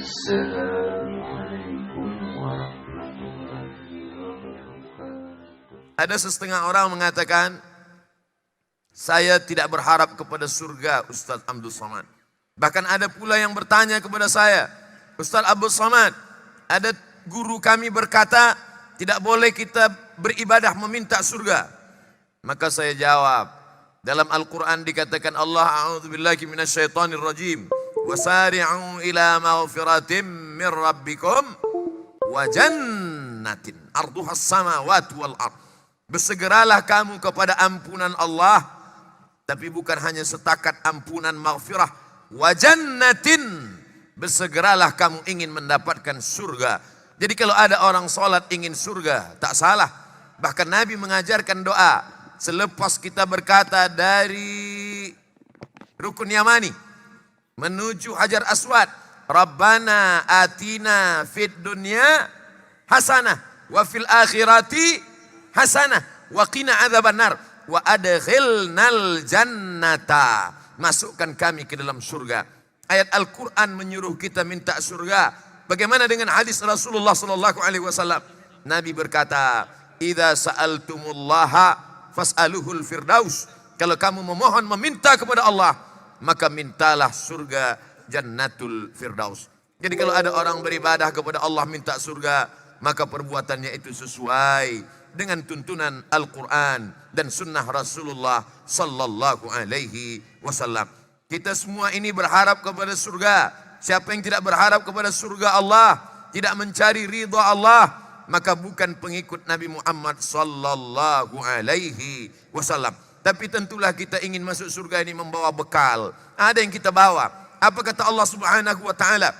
Assalamualaikum warahmatullahi wabarakatuh. Ada setengah orang mengatakan, saya tidak berharap kepada surga Ustaz Abdul Somad. Bahkan ada pula yang bertanya kepada saya, Ustaz Abdul Somad, ada guru kami berkata, tidak boleh kita beribadah meminta surga. Maka saya jawab, dalam Al-Quran dikatakan Allah, a'udzubillahi minasyaitonir rajim, wasari'u ila maghfiratim min rabbikum wa jannatin arduhas samawati wal ard. Bersegeralah kamu kepada ampunan Allah, tapi bukan hanya setakat ampunan maghfirah. Wa jannatin, bersegeralah kamu ingin mendapatkan surga. Jadi kalau ada orang sholat ingin surga, tak salah. Bahkan Nabi mengajarkan doa selepas kita berkata dari Rukun Yamani menuju Hajar Aswad, Rabbana atina fid dunya hasanah wa fil akhirati hasanah wa qina adzabannar wa adkhilnal jannata. Masukkan kami ke dalam surga. Ayat Al-Quran menyuruh kita minta surga. Bagaimana dengan hadis Rasulullah sallallahu alaihi wasallam? Nabi berkata, "Idza sa'altumullaha fas'aluhul firdaus." Kalau kamu memohon meminta kepada Allah, maka mintalah surga Jannatul Firdaus. Jadi kalau ada orang beribadah kepada Allah minta surga, maka perbuatannya itu sesuai dengan tuntunan Al-Quran dan sunnah Rasulullah sallallahu alaihi wasallam. Kita semua ini berharap kepada surga. Siapa yang tidak berharap kepada surga Allah, tidak mencari ridha Allah, maka bukan pengikut Nabi Muhammad sallallahu alaihi wasallam. Tapi tentulah kita ingin masuk surga ini membawa bekal. Ada yang kita bawa. Apa kata Allah Subhanahu wa taala?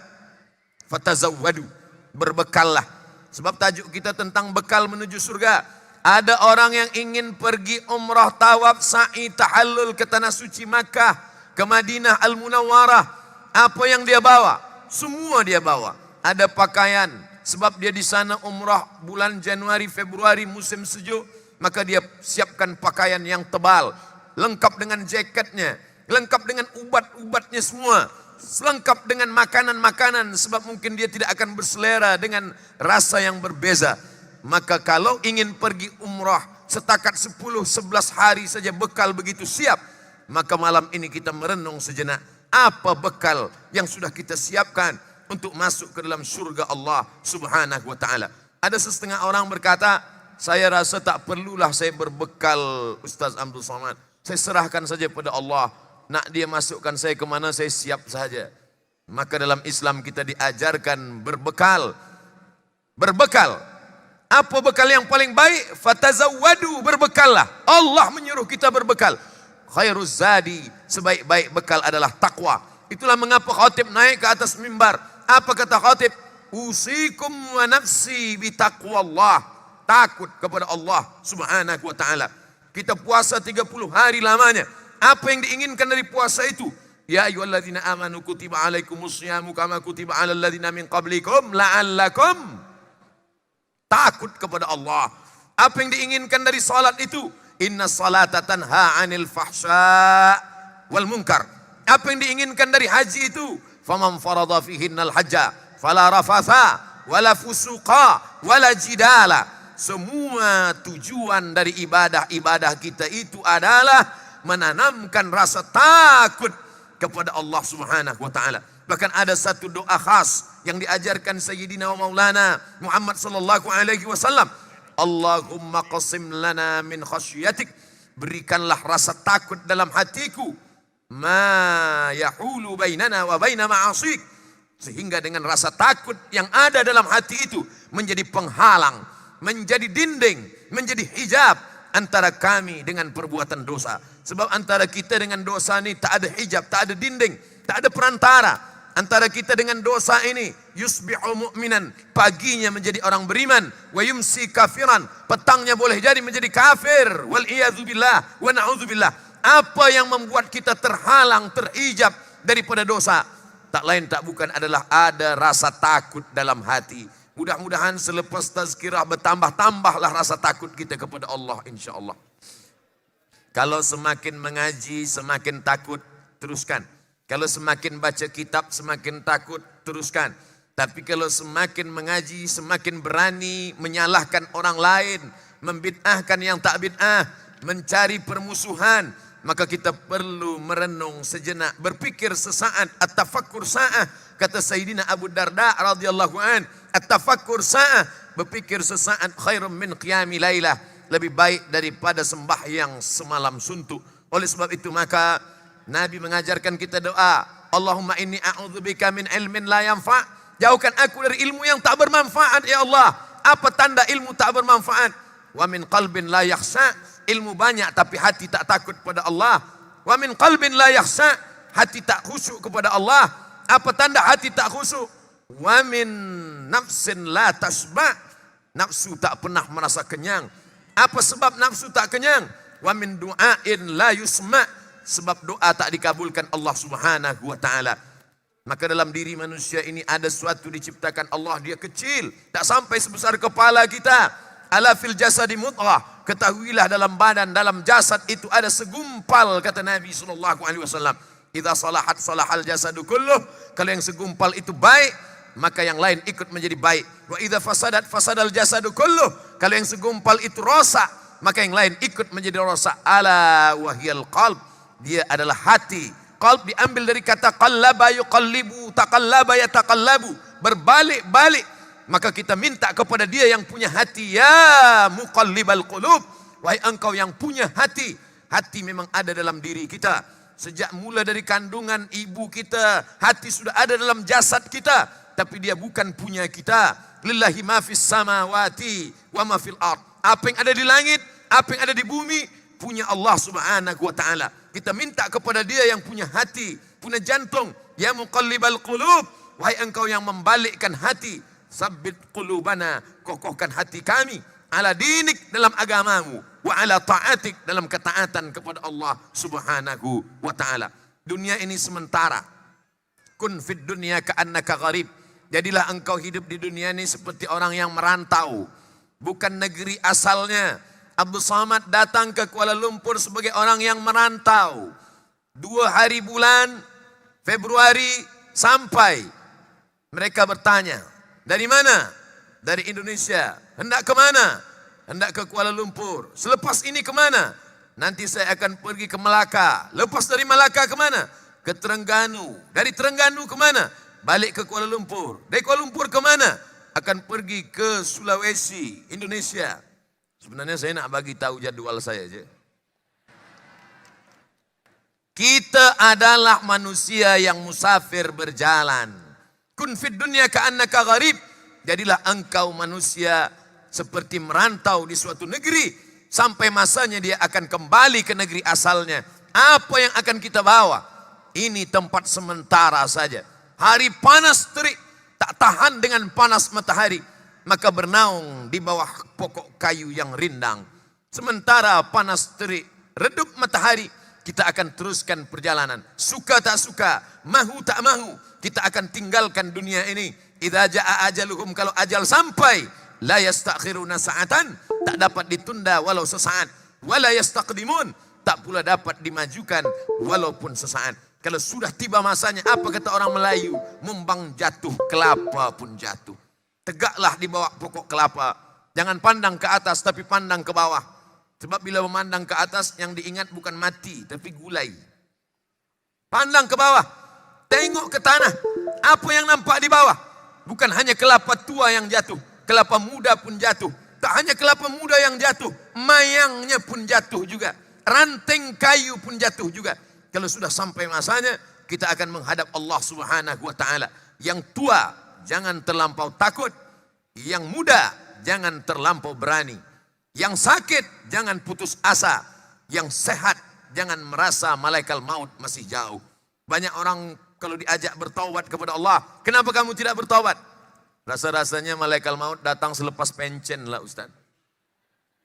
Fatazawwadu, berbekallah. Sebab tajuk kita tentang bekal menuju surga. Ada orang yang ingin pergi umrah, tawaf, sa'i, tahallul ke tanah suci Makkah, ke Madinah Al-Munawwarah. Apa yang dia bawa? Semua dia bawa. Ada pakaian, sebab dia di sana umrah bulan Januari, Februari, musim sejuk. Maka dia siapkan pakaian yang tebal, lengkap dengan jaketnya, lengkap dengan ubat-ubatnya semua, lengkap dengan makanan-makanan, sebab mungkin dia tidak akan berselera dengan rasa yang berbeza. Maka kalau ingin pergi umrah setakat 10-11 hari saja bekal begitu siap, maka malam ini kita merenung sejenak, apa bekal yang sudah kita siapkan untuk masuk ke dalam surga Allah Subhanahu wa taala. Ada setengah orang berkata, saya rasa tak perlulah saya berbekal Ustaz Abdul Somad. Saya serahkan saja pada Allah. Nak dia masukkan saya ke mana, saya siap saja. Maka dalam Islam kita diajarkan berbekal. Berbekal. Apa bekal yang paling baik? Fatazawwadu, berbekallah. Allah menyuruh kita berbekal. Khairuz zadi, sebaik-baik bekal adalah takwa. Itulah mengapa khatib naik ke atas mimbar. Apa kata khatib? Usikum wa nafsi bitaqwallah. Takut kepada Allah Subhanahu wa taala. Kita puasa 30 hari lamanya. Apa yang diinginkan dari puasa itu? Ya ayyuhalladzina amanu kutiba alaikumus syamu kama kutiba alal ladzina min qablikum la'allakum. Takut kepada Allah. Apa yang diinginkan dari salat itu? Inna salata tanha 'anil fahsya wal munkar. Apa yang diinginkan dari haji itu? Faman farada fihinnal hajja fala rafatha wala fusuqa wala jidala. Semua tujuan dari ibadah-ibadah kita itu adalah menanamkan rasa takut kepada Allah Subhanahu wa taala. Bahkan ada satu doa khas yang diajarkan Sayyidina wa Maulana Muhammad sallallahu alaihi wasallam. Allahumma qasim lana min khasyatik, berikanlah rasa takut dalam hatiku, ma yahulu bainana wa baina ma'asik, sehingga dengan rasa takut yang ada dalam hati itu menjadi penghalang, menjadi dinding, menjadi hijab antara kami dengan perbuatan dosa. Sebab antara kita dengan dosa ini tak ada hijab, tak ada dinding, tak ada perantara. Antara kita dengan dosa ini, yusbihu mu'minan, paginya menjadi orang beriman, wa yumsi kafiran, petangnya boleh jadi menjadi kafir, wal iyadzubillah, wa na'udzubillah. Apa yang membuat kita terhalang, terhijab daripada dosa? Tak lain tak bukan adalah ada rasa takut dalam hati. Mudah-mudahan selepas tazkirah bertambah-tambahlah rasa takut kita kepada Allah insya-Allah. Kalau semakin mengaji semakin takut, teruskan. Kalau semakin baca kitab semakin takut, teruskan. Tapi kalau semakin mengaji, semakin berani menyalahkan orang lain, membid'ahkan yang tak bid'ah, mencari permusuhan, maka kita perlu merenung sejenak, berpikir sesaat, at-tafakkur sa'ah. Kata Sayyidina Abu Darda radhiyallahu an, at-tafakkur sa'ah, berpikir sesaat khairum min qiyami lailah, lebih baik daripada sembahyang semalam suntuk. Oleh sebab itu maka Nabi mengajarkan kita doa, Allahumma inni a'udzubika min ilmin la yanfa'. Jauhkan aku dari ilmu yang tak bermanfaat ya Allah. Apa tanda ilmu tak bermanfaat? Wa min qalbin la yakhsha, ilmu banyak tapi hati tak takut kepada Allah. Wa min qalbin la yakhsha, hati tak khusyuk kepada Allah. Apa tanda hati tak khusyuk? Wa min nafsin la tashba, nafsu tak pernah merasa kenyang. Apa sebab nafsu tak kenyang? Wa min du'ain la yusma, sebab doa tak dikabulkan Allah Subhanahu wa taala. Maka dalam diri manusia ini ada sesuatu diciptakan Allah, dia kecil, tak sampai sebesar kepala kita. Ala fil jasadi mudghah, ketahuilah dalam badan, dalam jasad itu ada segumpal, kata Nabi SAW. Idza salahat salahal jasadu kulluh, kalau yang segumpal itu baik, maka yang lain ikut menjadi baik. Wa idza fasadat fasadal jasadu kulluh, kalau yang segumpal itu rosak, maka yang lain ikut menjadi rosak. Ala wahyal qalb, dia adalah hati. Qalb diambil dari kata qallaba yuqallibu, taqallaba yataqallabu, berbalik-balik. Maka kita minta kepada dia yang punya hati, ya muqallibal qulub, wahai engkau yang punya hati. Hati memang ada dalam diri kita. Sejak mula dari kandungan ibu kita, hati sudah ada dalam jasad kita, tapi dia bukan punya kita. Lillahi ma fis samawati wa ma fil ard. Apa yang ada di langit, apa yang ada di bumi, punya Allah Subhanahu wa taala. Kita minta kepada dia yang punya hati, punya jantung. Ya muqallibal qulub, wahai engkau yang membalikkan hati, sabbit qulubana, kokohkan hati kami, ala dinik, dalam agamamu, wa ala ta'atik, dalam ketaatan kepada Allah Subhanahu wa taala. Dunia ini sementara. Kun fid dunya ka'annaka gharib. Jadilah engkau hidup di dunia ini seperti orang yang merantau, bukan negeri asalnya. Abdul Samad datang ke Kuala Lumpur sebagai orang yang merantau. 2 hari bulan Februari sampai. Mereka bertanya, dari mana? Dari Indonesia. Hendak ke mana? Hendak ke Kuala Lumpur. Selepas ini ke mana? Nanti saya akan pergi ke Melaka. Lepas dari Melaka ke mana? Ke Terengganu. Dari Terengganu ke mana? Balik ke Kuala Lumpur. Dari Kuala Lumpur ke mana? Akan pergi ke Sulawesi, Indonesia. Sebenarnya saya nak bagi tahu jadwal saya aja. Kita adalah manusia yang musafir berjalan. Kun fid dunya ka'annaka gharib. Jadilah engkau manusia seperti merantau di suatu negeri. Sampai masanya dia akan kembali ke negeri asalnya. Apa yang akan kita bawa? Ini tempat sementara saja. Hari panas terik, tak tahan dengan panas matahari. Maka bernaung di bawah pokok kayu yang rindang. Sementara panas terik, redup matahari, kita akan teruskan perjalanan. Suka tak suka, mahu tak mahu, kita akan tinggalkan dunia ini. Idza jaa ajaluhum, kalau ajal sampai, la yastakhiruna sa'atan, tak dapat ditunda walau sesaat. Wala yastaqdimun, tak pula dapat dimajukan walaupun sesaat. Kalau sudah tiba masanya, apa kata orang Melayu? Mumbang jatuh, kelapa pun jatuh. Tegaklah di bawah pokok kelapa. Jangan pandang ke atas tapi pandang ke bawah. Sebab bila memandang ke atas yang diingat bukan mati tapi gulai. Pandang ke bawah. Tengok ke tanah. Apa yang nampak di bawah? Bukan hanya kelapa tua yang jatuh. Kelapa muda pun jatuh. Tak hanya kelapa muda yang jatuh. Mayangnya pun jatuh juga. Ranting kayu pun jatuh juga. Kalau sudah sampai masanya, kita akan menghadap Allah Subhanahu wa taala. Yang tua jangan terlampau takut. Yang muda jangan terlampau berani. Yang sakit jangan putus asa. Yang sehat jangan merasa malaikat maut masih jauh. Banyak orang kalau diajak bertaubat kepada Allah, kenapa kamu tidak bertaubat? Rasa-rasanya malaikat maut datang selepas pencen lah Ustaz.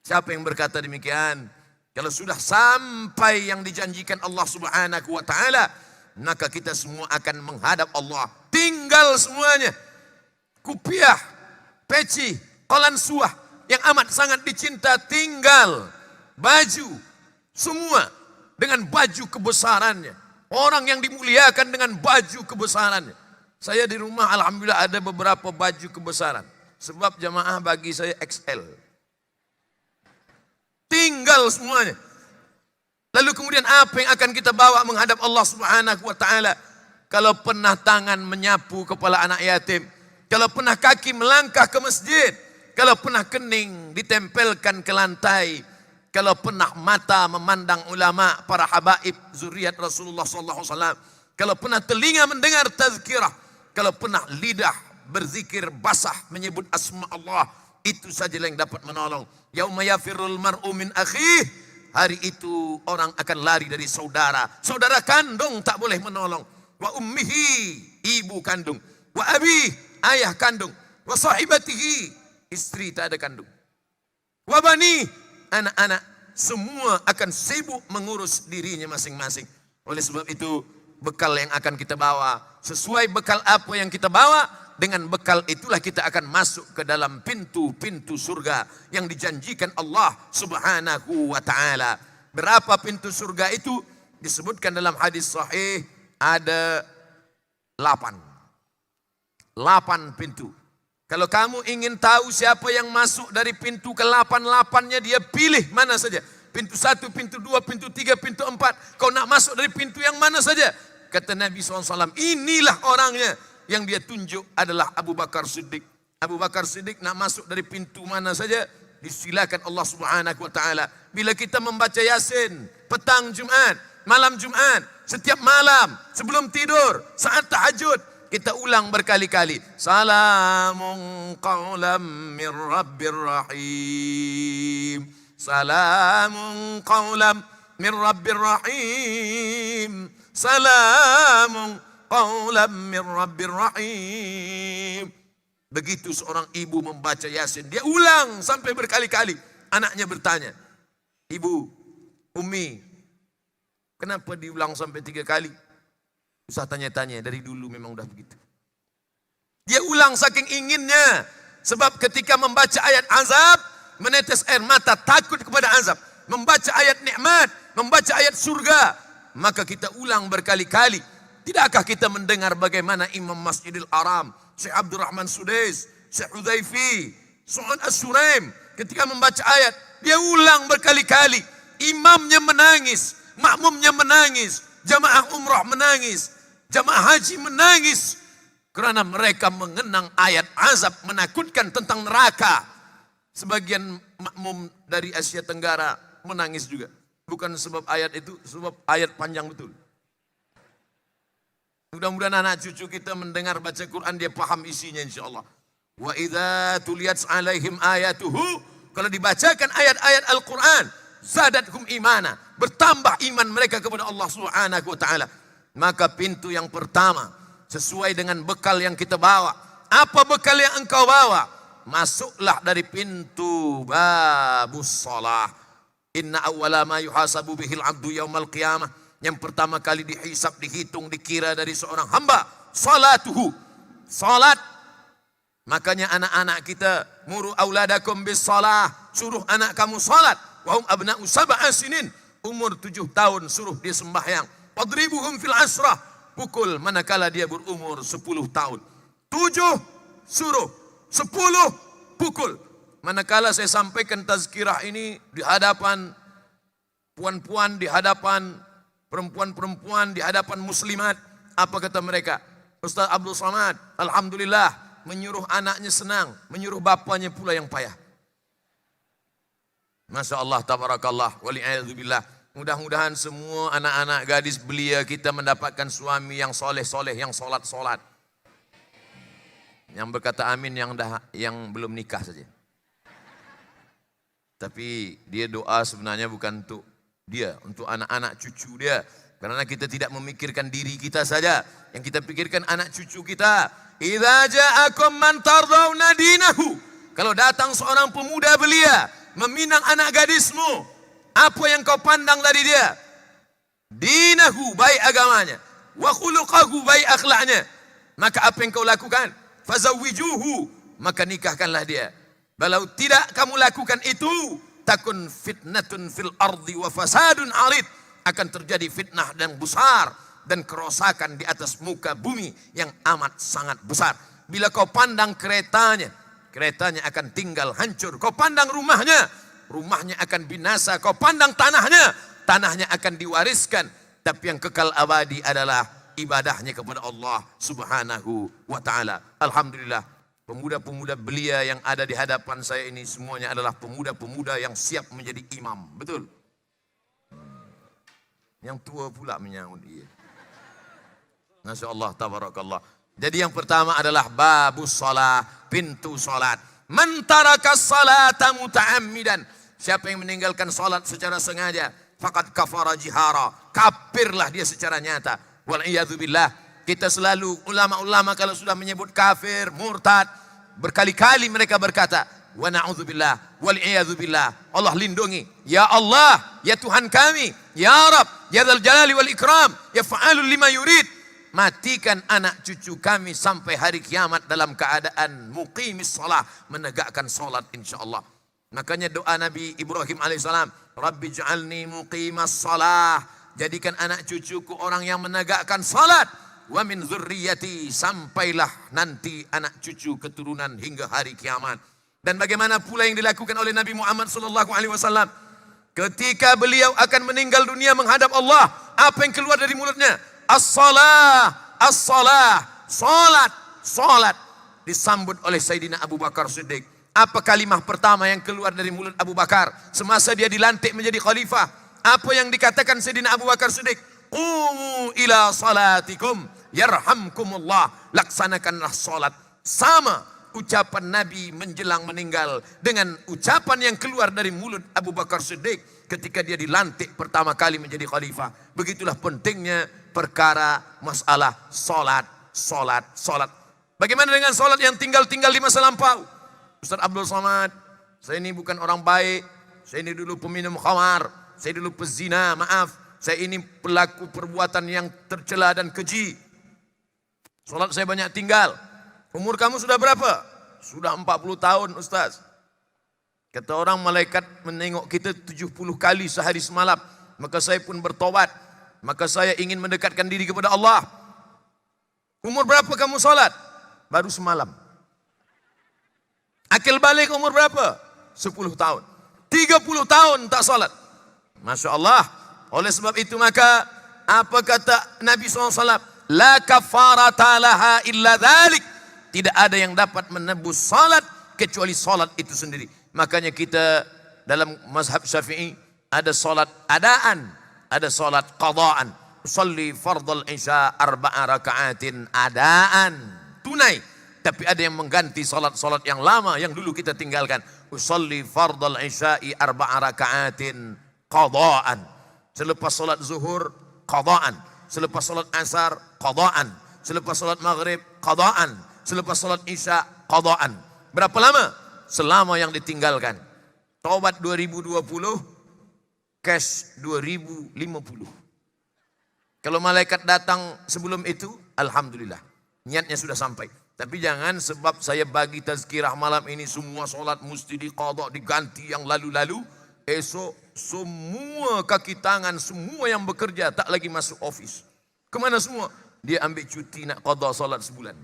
Siapa yang berkata demikian? Kalau sudah sampai yang dijanjikan Allah Subhanahu wa taala, maka kita semua akan menghadap Allah. Tinggal semuanya. Kupiah, peci, qalansuah yang amat sangat dicinta tinggal. Baju, semua dengan baju kebesarannya. Orang yang dimuliakan dengan baju kebesarannya. Saya di rumah alhamdulillah ada beberapa baju kebesaran. Sebab jamaah bagi saya XL. Tinggal semuanya. Lalu kemudian apa yang akan kita bawa menghadap Allah Subhanahu wa taala? Kalau pernah tangan menyapu kepala anak yatim, kalau pernah kaki melangkah ke masjid, kalau pernah kening ditempelkan ke lantai, kalau pernah mata memandang ulama, para habaib zuriat Rasulullah sallallahu alaihi wasallam, kalau pernah telinga mendengar tazkirah, kalau pernah lidah berzikir basah menyebut asma Allah, itu saja yang dapat menolong. Yauma yafirrul mar'u min akhih, hari itu orang akan lari dari saudara. Saudara kandung tak boleh menolong. Wa ummihi, ibu kandung. Wa abi, ayah kandung. Wa sahibatihi, istri tak ada kandung. Wa bani, anak-anak, semua akan sibuk mengurus dirinya masing-masing. Oleh sebab itu, bekal yang akan kita bawa, sesuai bekal apa yang kita bawa, dengan bekal itulah kita akan masuk ke dalam pintu-pintu surga yang dijanjikan Allah Subhanahu wa taala. Berapa pintu surga itu? Disebutkan dalam hadis sahih ada 8 pintu. Kalau kamu ingin tahu siapa yang masuk dari pintu ke-8-8-nya, dia pilih mana saja. Pintu 1, pintu 2, pintu 3, pintu 4. Kau nak masuk dari pintu yang mana saja? Kata Nabi SAW, inilah orangnya. Yang dia tunjuk adalah Abu Bakar Siddiq. Abu Bakar Siddiq nak masuk dari pintu mana saja, disilakan Allah Subhanahu wa taala. Bila kita membaca Yasin petang Jumat, malam Jumat, setiap malam sebelum tidur, saat tahajud, kita ulang berkali-kali. Salamun qawlam min rabbir rahim. Salamun qawlam min rabbir rahim. Salamun qawlam min rabbir rahim. Begitu seorang ibu membaca Yasin, dia ulang sampai berkali-kali. Anaknya bertanya, ibu, Umi, kenapa diulang sampai 3 kali? Usah tanya-tanya, dari dulu memang udah begitu. Dia ulang saking inginnya. Sebab ketika membaca ayat azab, menetes air mata, takut kepada azab. Membaca ayat nikmat, membaca ayat surga, maka kita ulang berkali-kali. Tidakkah kita mendengar bagaimana Imam Masjidil Haram, Syekh Abdurrahman Sudais, Syekh Hudhaifi, Su'ad As-Suraim, ketika membaca ayat, dia ulang berkali-kali. Imamnya menangis, makmumnya menangis, jamaah umrah menangis, jamaah haji menangis. Kerana mereka mengenang ayat azab menakutkan tentang neraka. Sebagian makmum dari Asia Tenggara menangis juga. Bukan sebab ayat itu, sebab ayat panjang betul. Mudah-mudahan anak cucu kita mendengar baca Quran, dia paham isinya insyaAllah. Wa idza tuliyat alaihim ayatuhu, kalau dibacakan ayat-ayat Al-Quran, zadatkum imana, bertambah iman mereka kepada Allah Subhanahu wa taala. Maka pintu yang pertama, sesuai dengan bekal yang kita bawa. Apa bekal yang engkau bawa? Masuklah dari pintu babus shalah. Inna awwala ma yuhasabu bihil abdu yaumal qiyamah. Yang pertama kali dihisab, dihitung, dikira dari seorang hamba, salatuhu, salat. Makanya anak-anak kita, muru auladakum bis salah, suruh anak kamu salat. Wahum abna'u sab'a sinin, umur 7 tahun suruh dia sembahyang. Wadribuhum fil asrah, pukul manakala dia berumur 10 tahun. 7 suruh, 10 pukul. Manakala saya sampaikan tazkirah ini di hadapan puan-puan, di hadapan perempuan-perempuan, di hadapan muslimat, apa kata mereka? Ustaz Abdul Samad, alhamdulillah, menyuruh anaknya senang, menyuruh bapaknya pula yang payah. Masya Allah, tabarakallah, wali'adzubillah. Mudah-mudahan semua anak-anak gadis belia kita mendapatkan suami yang soleh-soleh, yang solat-solat. Yang berkata amin yang belum nikah saja. Tapi dia doa sebenarnya bukan untuk dia, untuk anak-anak cucu dia. Karena kita tidak memikirkan diri kita saja, yang kita pikirkan anak cucu kita. Idza ja'akum man tardawna dinahu. Kalau datang seorang pemuda belia meminang anak gadismu, apa yang kau pandang dari dia? Dinahu, baik agamanya, wa khuluqahu, baik akhlaknya. Maka apa yang kau lakukan? Fazawwijuhu, maka nikahkanlah dia. Kalau tidak kamu lakukan itu, takun fitnatun fil ardi wa fasadun arid, akan terjadi fitnah dan besar dan kerosakan di atas muka bumi yang amat sangat besar. Bila kau pandang keretanya, keretanya akan tinggal hancur. Kau pandang rumahnya, rumahnya akan binasa. Kau pandang tanahnya, tanahnya akan diwariskan. Tapi yang kekal abadi adalah ibadahnya kepada Allah Subhanahu wa ta'ala. Alhamdulillah, pemuda-pemuda belia yang ada di hadapan saya ini semuanya adalah pemuda-pemuda yang siap menjadi imam. Betul? Yang tua pula menyaut dia. Masya Allah, tabarakallah. Jadi yang pertama adalah babus salat, pintu salat. Man taraka salata muta'ammidan. Siapa yang meninggalkan salat secara sengaja, faqad kafara jihara. Kafirlah dia secara nyata. Wal iyadzu billah. Kita selalu ulama-ulama kalau sudah menyebut kafir, murtad, berkali-kali mereka berkata, wa na'udzubillah wal iyadzu billah. Allah lindungi. Ya Allah, ya Tuhan kami, ya Rabb, ya Dzal Jalali wal Ikram, ya fa'alul lima yurid. Matikan anak cucu kami sampai hari kiamat dalam keadaan muqimis salah, menegakkan salat insyaallah. Makanya doa Nabi Ibrahim alaihissalam, Rabbi ja'alni muqimas salah, jadikan anak cucuku orang yang menegakkan salat. Wa min dzurriyyati, sampailah nanti anak cucu keturunan hingga hari kiamat. Dan bagaimana pula yang dilakukan oleh Nabi Muhammad sallallahu alaihi wasallam ketika beliau akan meninggal dunia menghadap Allah, apa yang keluar dari mulutnya? As-salah, as-salah, salat, salat. Disambut oleh Sayyidina Abu Bakar Siddiq. Apa kalimah pertama yang keluar dari mulut Abu Bakar semasa dia dilantik menjadi khalifah? Apa yang dikatakan Sayyidina Abu Bakar Siddiq? Qumu ila salatikum yarhamkumullah. Laksanakanlah salat. Sama ucapan Nabi menjelang meninggal dengan ucapan yang keluar dari mulut Abu Bakar Siddiq ketika dia dilantik pertama kali menjadi khalifah. Begitulah pentingnya perkara masalah salat, salat, salat. Bagaimana dengan salat yang tinggal-tinggal di masa lampau? Ustaz Abdul Somad, saya ini bukan orang baik, saya ini dulu peminum khamar, saya dulu pezina, maaf, saya ini pelaku perbuatan yang tercela dan keji. Salat saya banyak tinggal. Umur kamu sudah berapa? Sudah 40 tahun Ustaz. Kata orang, malaikat menengok kita 70 kali sehari semalam. Maka saya pun bertobat. Maka saya ingin mendekatkan diri kepada Allah. Umur berapa kamu salat? Baru semalam. Akil balik umur berapa? 10 tahun. 30 tahun tak salat. Masya Allah. Oleh sebab itu maka apa kata Nabi SAW? La kafarata laha illa dhalik. Tidak ada yang dapat menebus salat kecuali salat itu sendiri. Makanya kita dalam mazhab Syafi'i ada salat adaan, ada salat qadaan. Usalli fardal isya 4 raka'atin adaan, tunai. Tapi ada yang mengganti salat-salat yang lama yang dulu kita tinggalkan. Usalli fardal isya'i 4 raka'atin qadaan. Selepas salat zuhur qadaan, selepas salat asar qadaan, selepas salat maghrib qadaan, selepas salat isya qadaan. Berapa lama? Selama yang ditinggalkan. Taubat 2020, cash 2050. Kalau malaikat datang sebelum itu, alhamdulillah, niatnya sudah sampai. Tapi jangan sebab saya bagi tazkirah malam ini semua solat mesti diqadha, diganti yang lalu-lalu, esok semua kaki tangan, semua yang bekerja tak lagi masuk office. Kemana semua? Dia ambil cuti nak qadha solat sebulan.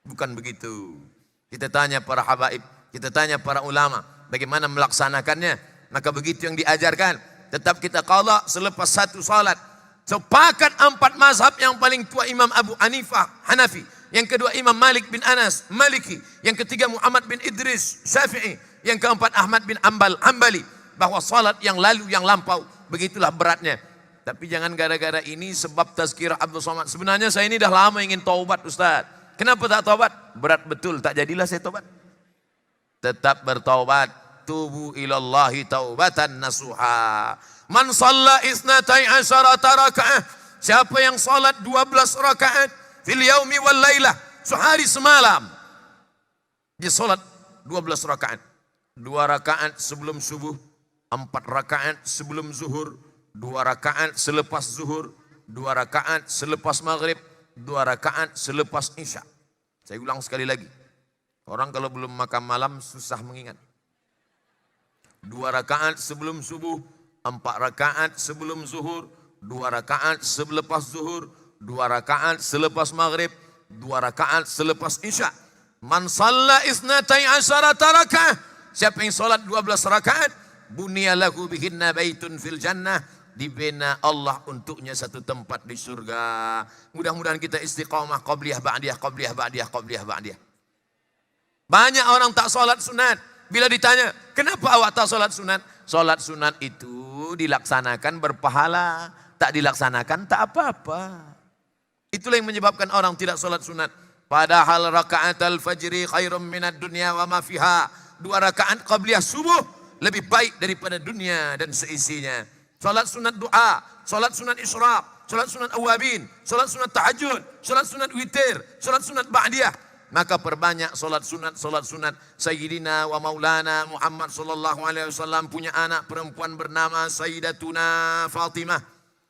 Bukan begitu. Kita tanya para habaib, kita tanya para ulama, bagaimana melaksanakannya. Maka begitu yang diajarkan. Tetap kita qadha selepas satu salat. Sepakat 4 mazhab, yang paling tua Imam Abu Hanifah, Hanafi. Yang kedua Imam Malik bin Anas, Maliki. Yang ketiga Muhammad bin Idris, Syafi'i. Yang keempat Ahmad bin Ambal, Hambali. Bahwa salat yang lalu, yang lampau, begitulah beratnya. Tapi jangan gara-gara ini sebab tazkirah Abdul Somad. Sebenarnya saya ini dah lama ingin taubat Ustaz. Kenapa tak taubat? Berat betul, tak jadilah saya taubat. Tetap bertaubat. Tubu ilallahi taubatan nasuha. Man shalla isnatai asyarata raka'ah. Siapa yang salat 12 rakaat fil yaumi wal lailah, sehari semalam. Dia salat 12 rakaat. 2 rakaat sebelum subuh, 4 rakaat sebelum zuhur, 2 rakaat selepas zuhur, 2 rakaat selepas maghrib, 2 rakaat selepas isya. Saya ulang sekali lagi. Orang kalau belum makan malam susah mengingat. 2 rakaat sebelum subuh, 4 rakaat sebelum zuhur, 2 rakaat selepas zuhur, 2 rakaat selepas maghrib, 2 rakaat selepas isya. Man shalla isnatai asyarata rakaat, siapa yang salat 12 rakaat, bunya lahu bihinna baitun fil jannah, dibina Allah untuknya satu tempat di surga. Mudah-mudahan kita istiqamah qabliyah ba'diyah, qabliyah ba'diyah, qabliyah ba'diyah. Banyak orang tak salat sunat. Bila ditanya, kenapa awak tak salat sunat? Salat sunat itu dilaksanakan berpahala, tak dilaksanakan tak apa-apa. Itulah yang menyebabkan orang tidak salat sunat. Padahal raka'atul fajri khairum minad dunya wa ma fiha. 2 rakaat qabliyah subuh lebih baik daripada dunia dan seisinya. Salat sunat doa, salat sunat isyraq, salat sunat awabin, salat sunat tahajud, salat sunat witir, salat sunat ba'diyah. Maka perbanyak salat sunat Sayyidina wa Maulana Muhammad sallallahu alaihi wasallam punya anak perempuan bernama Sayyidatuna Fatimah.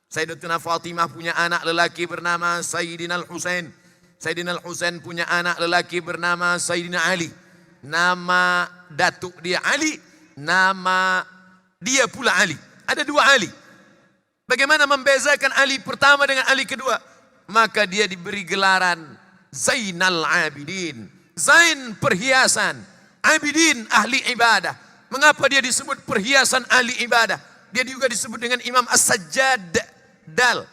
Sayyidatuna Fatimah punya anak lelaki bernama Sayyidina Al-Husain. Sayyidina Al-Husain punya anak lelaki bernama Sayyidina Ali. Nama datuk dia Ali, nama dia pula Ali. Ada 2 Ali. Bagaimana membezakan Ali pertama dengan Ali kedua? Maka dia diberi gelaran Zainal Abidin. Zain perhiasan, Abidin ahli ibadah. Mengapa dia disebut perhiasan ahli ibadah? Dia juga disebut dengan Imam As-Sajjad Dal.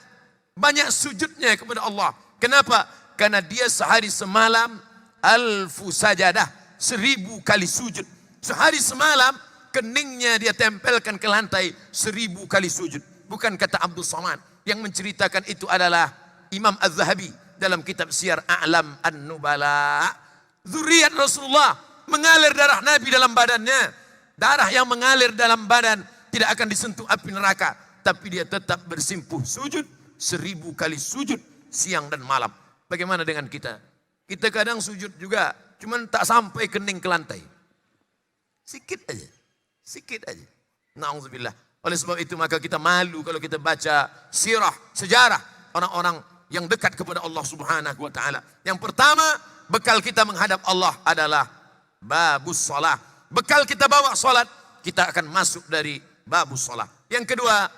Banyak sujudnya kepada Allah. Kenapa? Karena dia sehari semalam 1000 sajadah, 1000 kali sujud. Sehari semalam keningnya dia tempelkan ke lantai 1000 kali sujud. Bukan kata Abdul Somad. Yang menceritakan itu adalah Imam Az-Zahabi dalam kitab Siyar A'lam An-Nubala. Zuriat Rasulullah, mengalir darah Nabi dalam badannya. Darah yang mengalir dalam badan tidak akan disentuh api neraka, tapi dia tetap bersimpuh sujud 1000 kali sujud siang dan malam. Bagaimana dengan kita? Kita kadang sujud juga, cuman tak sampai kening ke lantai. Sikit aja. Sikit aja. Na'udzubillah. Oleh sebab itu maka kita malu kalau kita baca sirah, sejarah orang-orang yang dekat kepada Allah Subhanahu wa taala. Yang pertama, bekal kita menghadap Allah adalah babus shalah. Bekal kita bawa salat, kita akan masuk dari babus shalah. Yang kedua,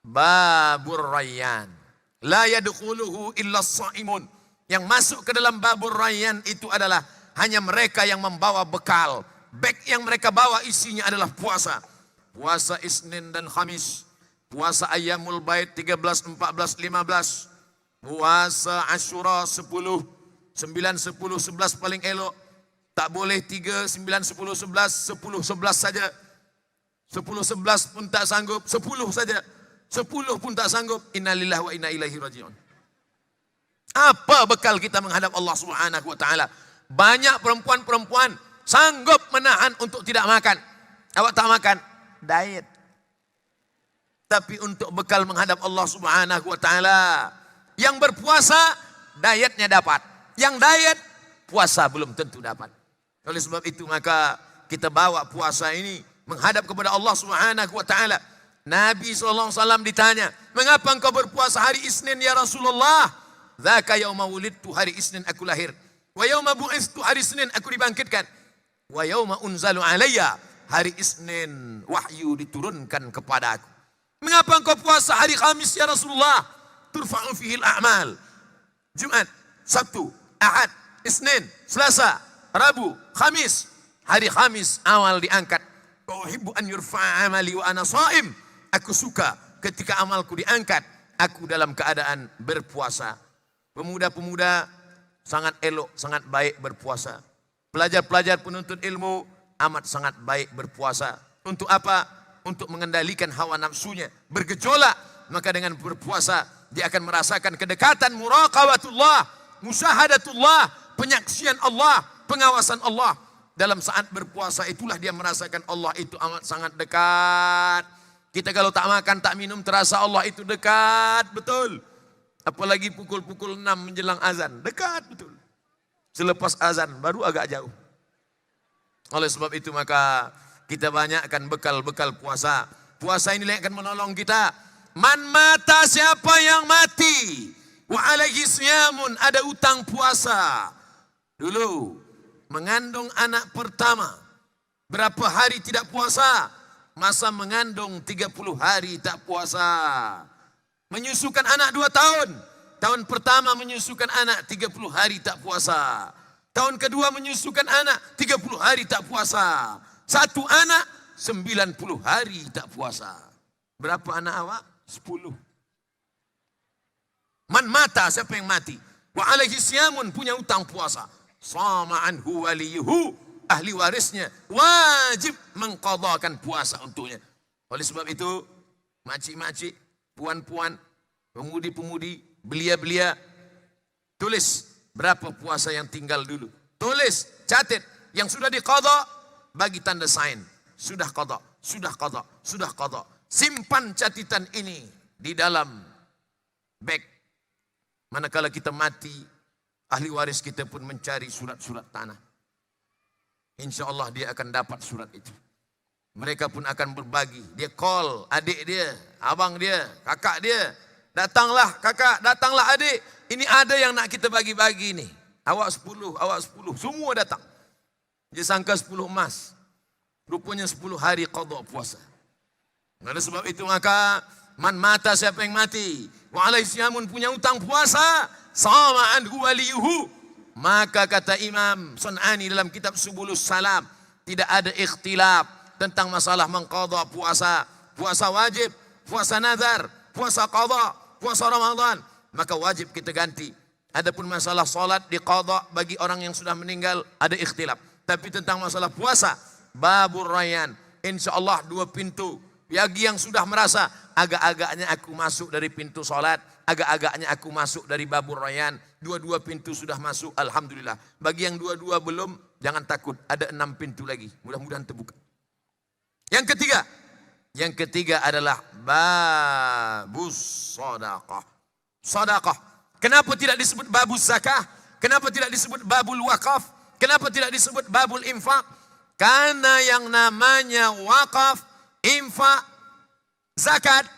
babur rayyan. La yadkhuluhu illa as-shaimun. Yang masuk ke dalam babur rayyan itu adalah hanya mereka yang membawa bekal. Beg yang mereka bawa isinya adalah puasa. Puasa Isnin dan Khamis. Puasa Ayyamul Bait 13, 14, 15. Puasa Asyura 10, 9, 10, 11 paling elok. Tak boleh 3, 9, 10, 11, 10, 11 saja. 10, 11 pun tak sanggup, 10 saja. 10 pun tak sanggup. Innalillahi wa inna ilaihi raji'un. Apa bekal kita menghadap Allah Subhanahu wa taala? Banyak perempuan-perempuan sanggup menahan untuk tidak makan. Awak tak makan, diet. Tapi untuk bekal menghadap Allah Subhanahu wa taala, yang berpuasa dietnya dapat. Yang diet puasa belum tentu dapat. Oleh sebab itu maka kita bawa puasa ini menghadap kepada Allah Subhanahu wa taala. Nabi SAW ditanya, mengapa engkau berpuasa hari Isnin ya Rasulullah? Dzaka yauma wulidtu, hari Isnin aku lahir. Wa yauma bu'itstu, hari Senin aku dibangkitkan. Wa yauma unzalu alayya, hari Isnin wahyu diturunkan kepada aku. Mengapa engkau puasa hari Khamis ya Rasulullah? Turfa'u fihi al-a'mal. Jumat, Sabtu, Ahad, Isnin, Selasa, Rabu, Khamis. Hari Khamis awal diangkat. Uhibbu an yurfa'a amali wa ana shaim. Aku suka ketika amalku diangkat, aku dalam keadaan berpuasa. Pemuda-pemuda sangat elok, sangat baik berpuasa. Pelajar-pelajar penuntut ilmu amat sangat baik berpuasa. Untuk apa? Untuk mengendalikan hawa nafsunya. Bergejolak, maka dengan berpuasa dia akan merasakan kedekatan muraqabatullah, musyahadatullah, penyaksian Allah, pengawasan Allah. Dalam saat berpuasa itulah dia merasakan Allah itu amat sangat dekat. Kita kalau tak makan, tak minum, terasa Allah itu dekat betul. Apalagi pukul-pukul 6 menjelang azan, dekat betul. Selepas azan baru agak jauh. Oleh sebab itu maka kita banyakkan bekal-bekal puasa. Puasa ini yang akan menolong kita. Man mata, siapa yang mati, wa alaihi siyamun, ada utang puasa. Dulu mengandung anak pertama, berapa hari tidak puasa? Masa mengandung 30 hari tak puasa. Menyusukan anak 2 tahun. Tahun pertama menyusukan anak 30 hari tak puasa. Tahun kedua menyusukan anak 30 hari tak puasa. 1 anak 90 hari tak puasa. Berapa anak awak? 10. Man mata, siapa yang mati? Wa alaihi siyamun, punya utang puasa. Sama anhu waliyuhu, ahli warisnya wajib mengqadhakan puasa untuknya. Oleh sebab itu, makcik-makcik, puan-puan, pemudi-pemudi, belia-belia, tulis berapa puasa yang tinggal dulu. Tulis, catat, yang sudah diqadha, bagi tanda sign. Sudah qadha, sudah qadha, sudah qadha. Simpan catatan ini di dalam bag. Manakala kita mati, ahli waris kita pun mencari surat-surat tanah. Insya Allah dia akan dapat surat itu. Mereka pun akan berbagi. Dia call adik dia, abang dia, kakak dia. Datanglah kakak, datanglah adik. Ini ada yang nak kita bagi-bagi ni. Awak 10, awak 10. Semua datang. Dia sangka 10 emas. Rupanya 10 hari qadha puasa. Oleh sebab itu maka, man mata, siapa yang mati, wa alaihi siyamun, punya utang puasa, sama anhu waliyuhu. Maka kata Imam Sun'ani dalam kitab Subulus Salam, tidak ada ikhtilaf tentang masalah mengqadha puasa. Puasa wajib, puasa nazar, puasa qadha, puasa Ramadan, maka wajib kita ganti. Adapun masalah salat diqadha bagi orang yang sudah meninggal, ada ikhtilaf. Tapi tentang masalah puasa, babur rayyan, insyaallah 2 pintu. Bagi yang sudah merasa agak-agaknya aku masuk dari pintu salat, agak-agaknya aku masuk dari babur rayyan, 2 pintu sudah masuk, alhamdulillah. Bagi yang 2 belum, jangan takut, ada 6 pintu lagi, mudah-mudahan terbuka. Yang ketiga adalah babus sedekah. Sedekah. Kenapa tidak disebut babus zakah? Kenapa tidak disebut babul wakaf? Kenapa tidak disebut babul infak? Karena yang namanya wakaf, infak, zakat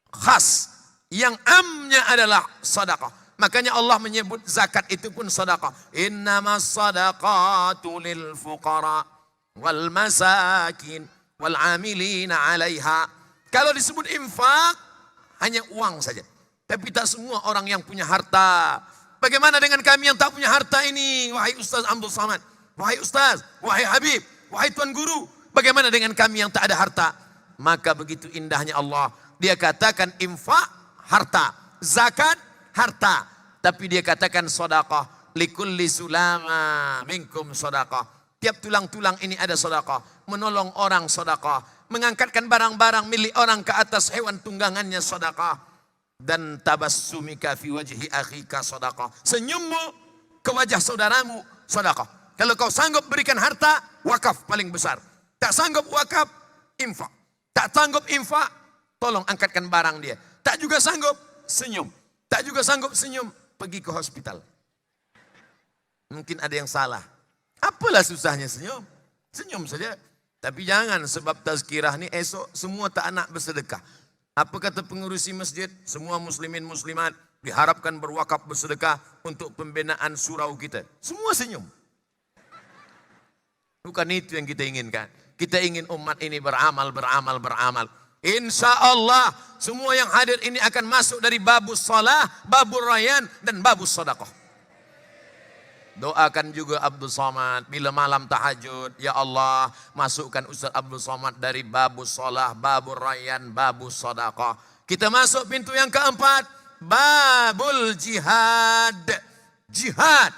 khas, yang amnya adalah sedekah. Makanya Allah menyebut zakat itu pun sedekah. Innamas sadaqatu lil fuqara wal masakin wal amilina 'alaiha. Kalau disebut infak, hanya uang saja. Tapi tak semua orang yang punya harta. Bagaimana dengan kami yang tak punya harta ini? Wahai Ustaz Abdul Samad, wahai Ustaz, wahai Habib, wahai Tuan Guru, bagaimana dengan kami yang tak ada harta? Maka begitu indahnya Allah. Dia katakan infak, harta. Zakat, harta. Tapi dia katakan sedekah. Likulli sulama minkum sedekah. Tiap tulang-tulang ini ada sedekah. Menolong orang sedekah. Mengangkatkan barang-barang milik orang ke atas hewan tunggangannya sedekah. Dan tabassumika fi wajhi akhika sedekah. Senyummu ke wajah saudaramu sedekah. Kalau kau sanggup berikan harta, wakaf paling besar. Tak sanggup wakaf, infak. Tak sanggup infak, tolong angkatkan barang dia. Tak juga sanggup, senyum. Tak juga sanggup senyum, pergi ke hospital. Mungkin ada yang salah. Apalah susahnya senyum? Senyum saja. Tapi jangan sebab tazkirah ni esok semua tak nak bersedekah. Apa kata pengurusi masjid? Semua muslimin muslimat diharapkan berwakaf bersedekah untuk pembinaan surau kita. Semua senyum. Bukan itu yang kita inginkan. Kita ingin umat ini beramal. Insya Allah semua yang hadir ini akan masuk dari babus salah, babur rayyan, dan babus sedekah. Doakan juga Abdul Somad bila malam tahajud, ya Allah masukkan Ustaz Abdul Somad dari babus salah, babur rayyan, babus sedekah. Kita masuk pintu yang keempat, babul jihad. Jihad,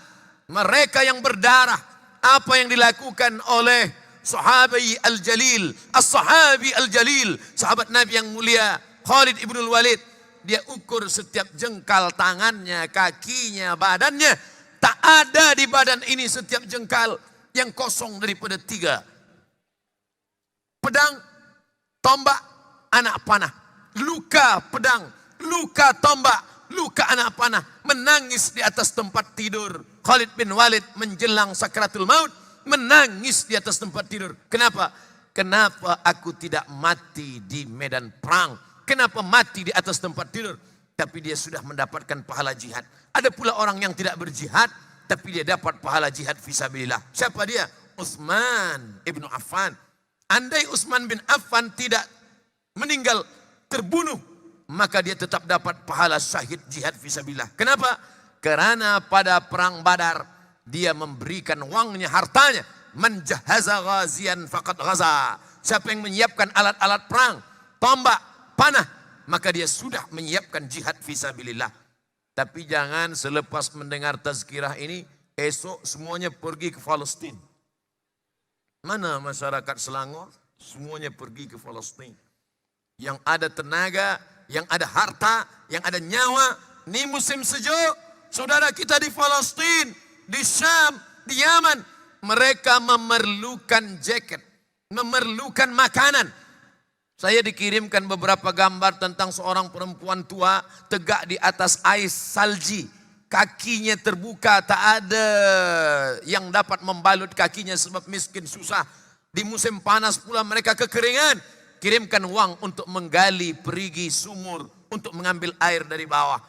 mereka yang berdarah. Apa yang dilakukan oleh sahabi al-jalil, as-sahabi al-jalil, sahabat Nabi yang mulia Khalid ibn Walid. Dia ukur setiap jengkal tangannya, kakinya, badannya. Tak ada di badan ini setiap jengkal yang kosong daripada 3. Pedang, tombak, anak panah. Luka pedang, luka tombak, luka anak panah. Menangis di atas tempat tidur. Khalid bin Walid menjelang sakratul maut, menangis di atas tempat tidur. Kenapa? Kenapa aku tidak mati di medan perang? Kenapa mati di atas tempat tidur? Tapi dia sudah mendapatkan pahala jihad. Ada pula orang yang tidak berjihad, tapi dia dapat pahala jihad fisabilillah. Siapa dia? Utsman ibn Affan. Andai Utsman bin Affan tidak meninggal, terbunuh maka dia tetap dapat pahala syahid jihad fisabilillah. Kenapa? Karena pada perang Badar dia memberikan uangnya, hartanya. Man jahaza ghazian faqad ghaza. Siapa yang menyiapkan alat-alat perang, tombak, panah, maka dia sudah menyiapkan jihad fisabilillah. Tapi jangan selepas mendengar tazkirah ini, esok semuanya pergi ke Palestina. Mana masyarakat Selangor? Semuanya pergi ke Palestina. Yang ada tenaga, yang ada harta, yang ada nyawa. Ini musim sejuk. Saudara kita di Palestina, di Syam, di Yaman. Mereka memerlukan jaket, memerlukan makanan. Saya dikirimkan beberapa gambar tentang seorang perempuan tua tegak di atas ais salji. Kakinya terbuka, tak ada yang dapat membalut kakinya sebab miskin susah. Di musim panas pula mereka kekeringan. Kirimkan uang untuk menggali perigi sumur untuk mengambil air dari bawah.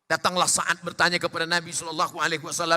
Datanglah Sa'ad bertanya kepada Nabi SAW,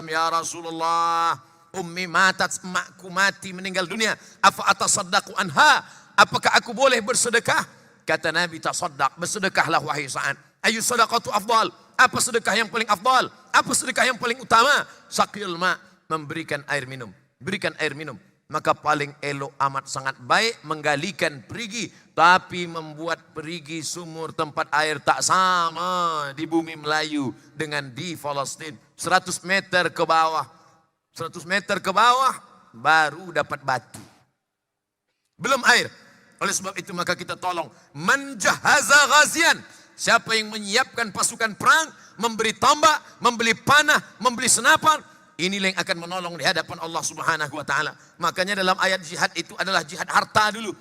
ya Rasulullah, ummi matat, emakku mati meninggal dunia. Afa atasaddaqu anha? Apakah aku boleh bersedekah? Kata Nabi, tasaddaq, bersedekahlah wahai Sa'ad. Ayu sadaqatu afdal? Apa sedekah yang paling afdal? Apa sedekah yang paling utama? Saqil ma, memberikan air minum. Berikan air minum. Maka paling elok amat sangat baik menggalikan perigi. Tapi membuat perigi sumur tempat air tak sama di bumi Melayu dengan di Palestina. 100 meter ke bawah. 100 meter ke bawah baru dapat batu. Belum air. Oleh sebab itu maka kita tolong. Man jahaza ghazian. Siapa yang menyiapkan pasukan perang, memberi tombak, membeli panah, membeli senapan, inilah yang akan menolong di hadapan Allah Subhanahu wa taala. Makanya dalam ayat jihad itu adalah jihad harta dulu.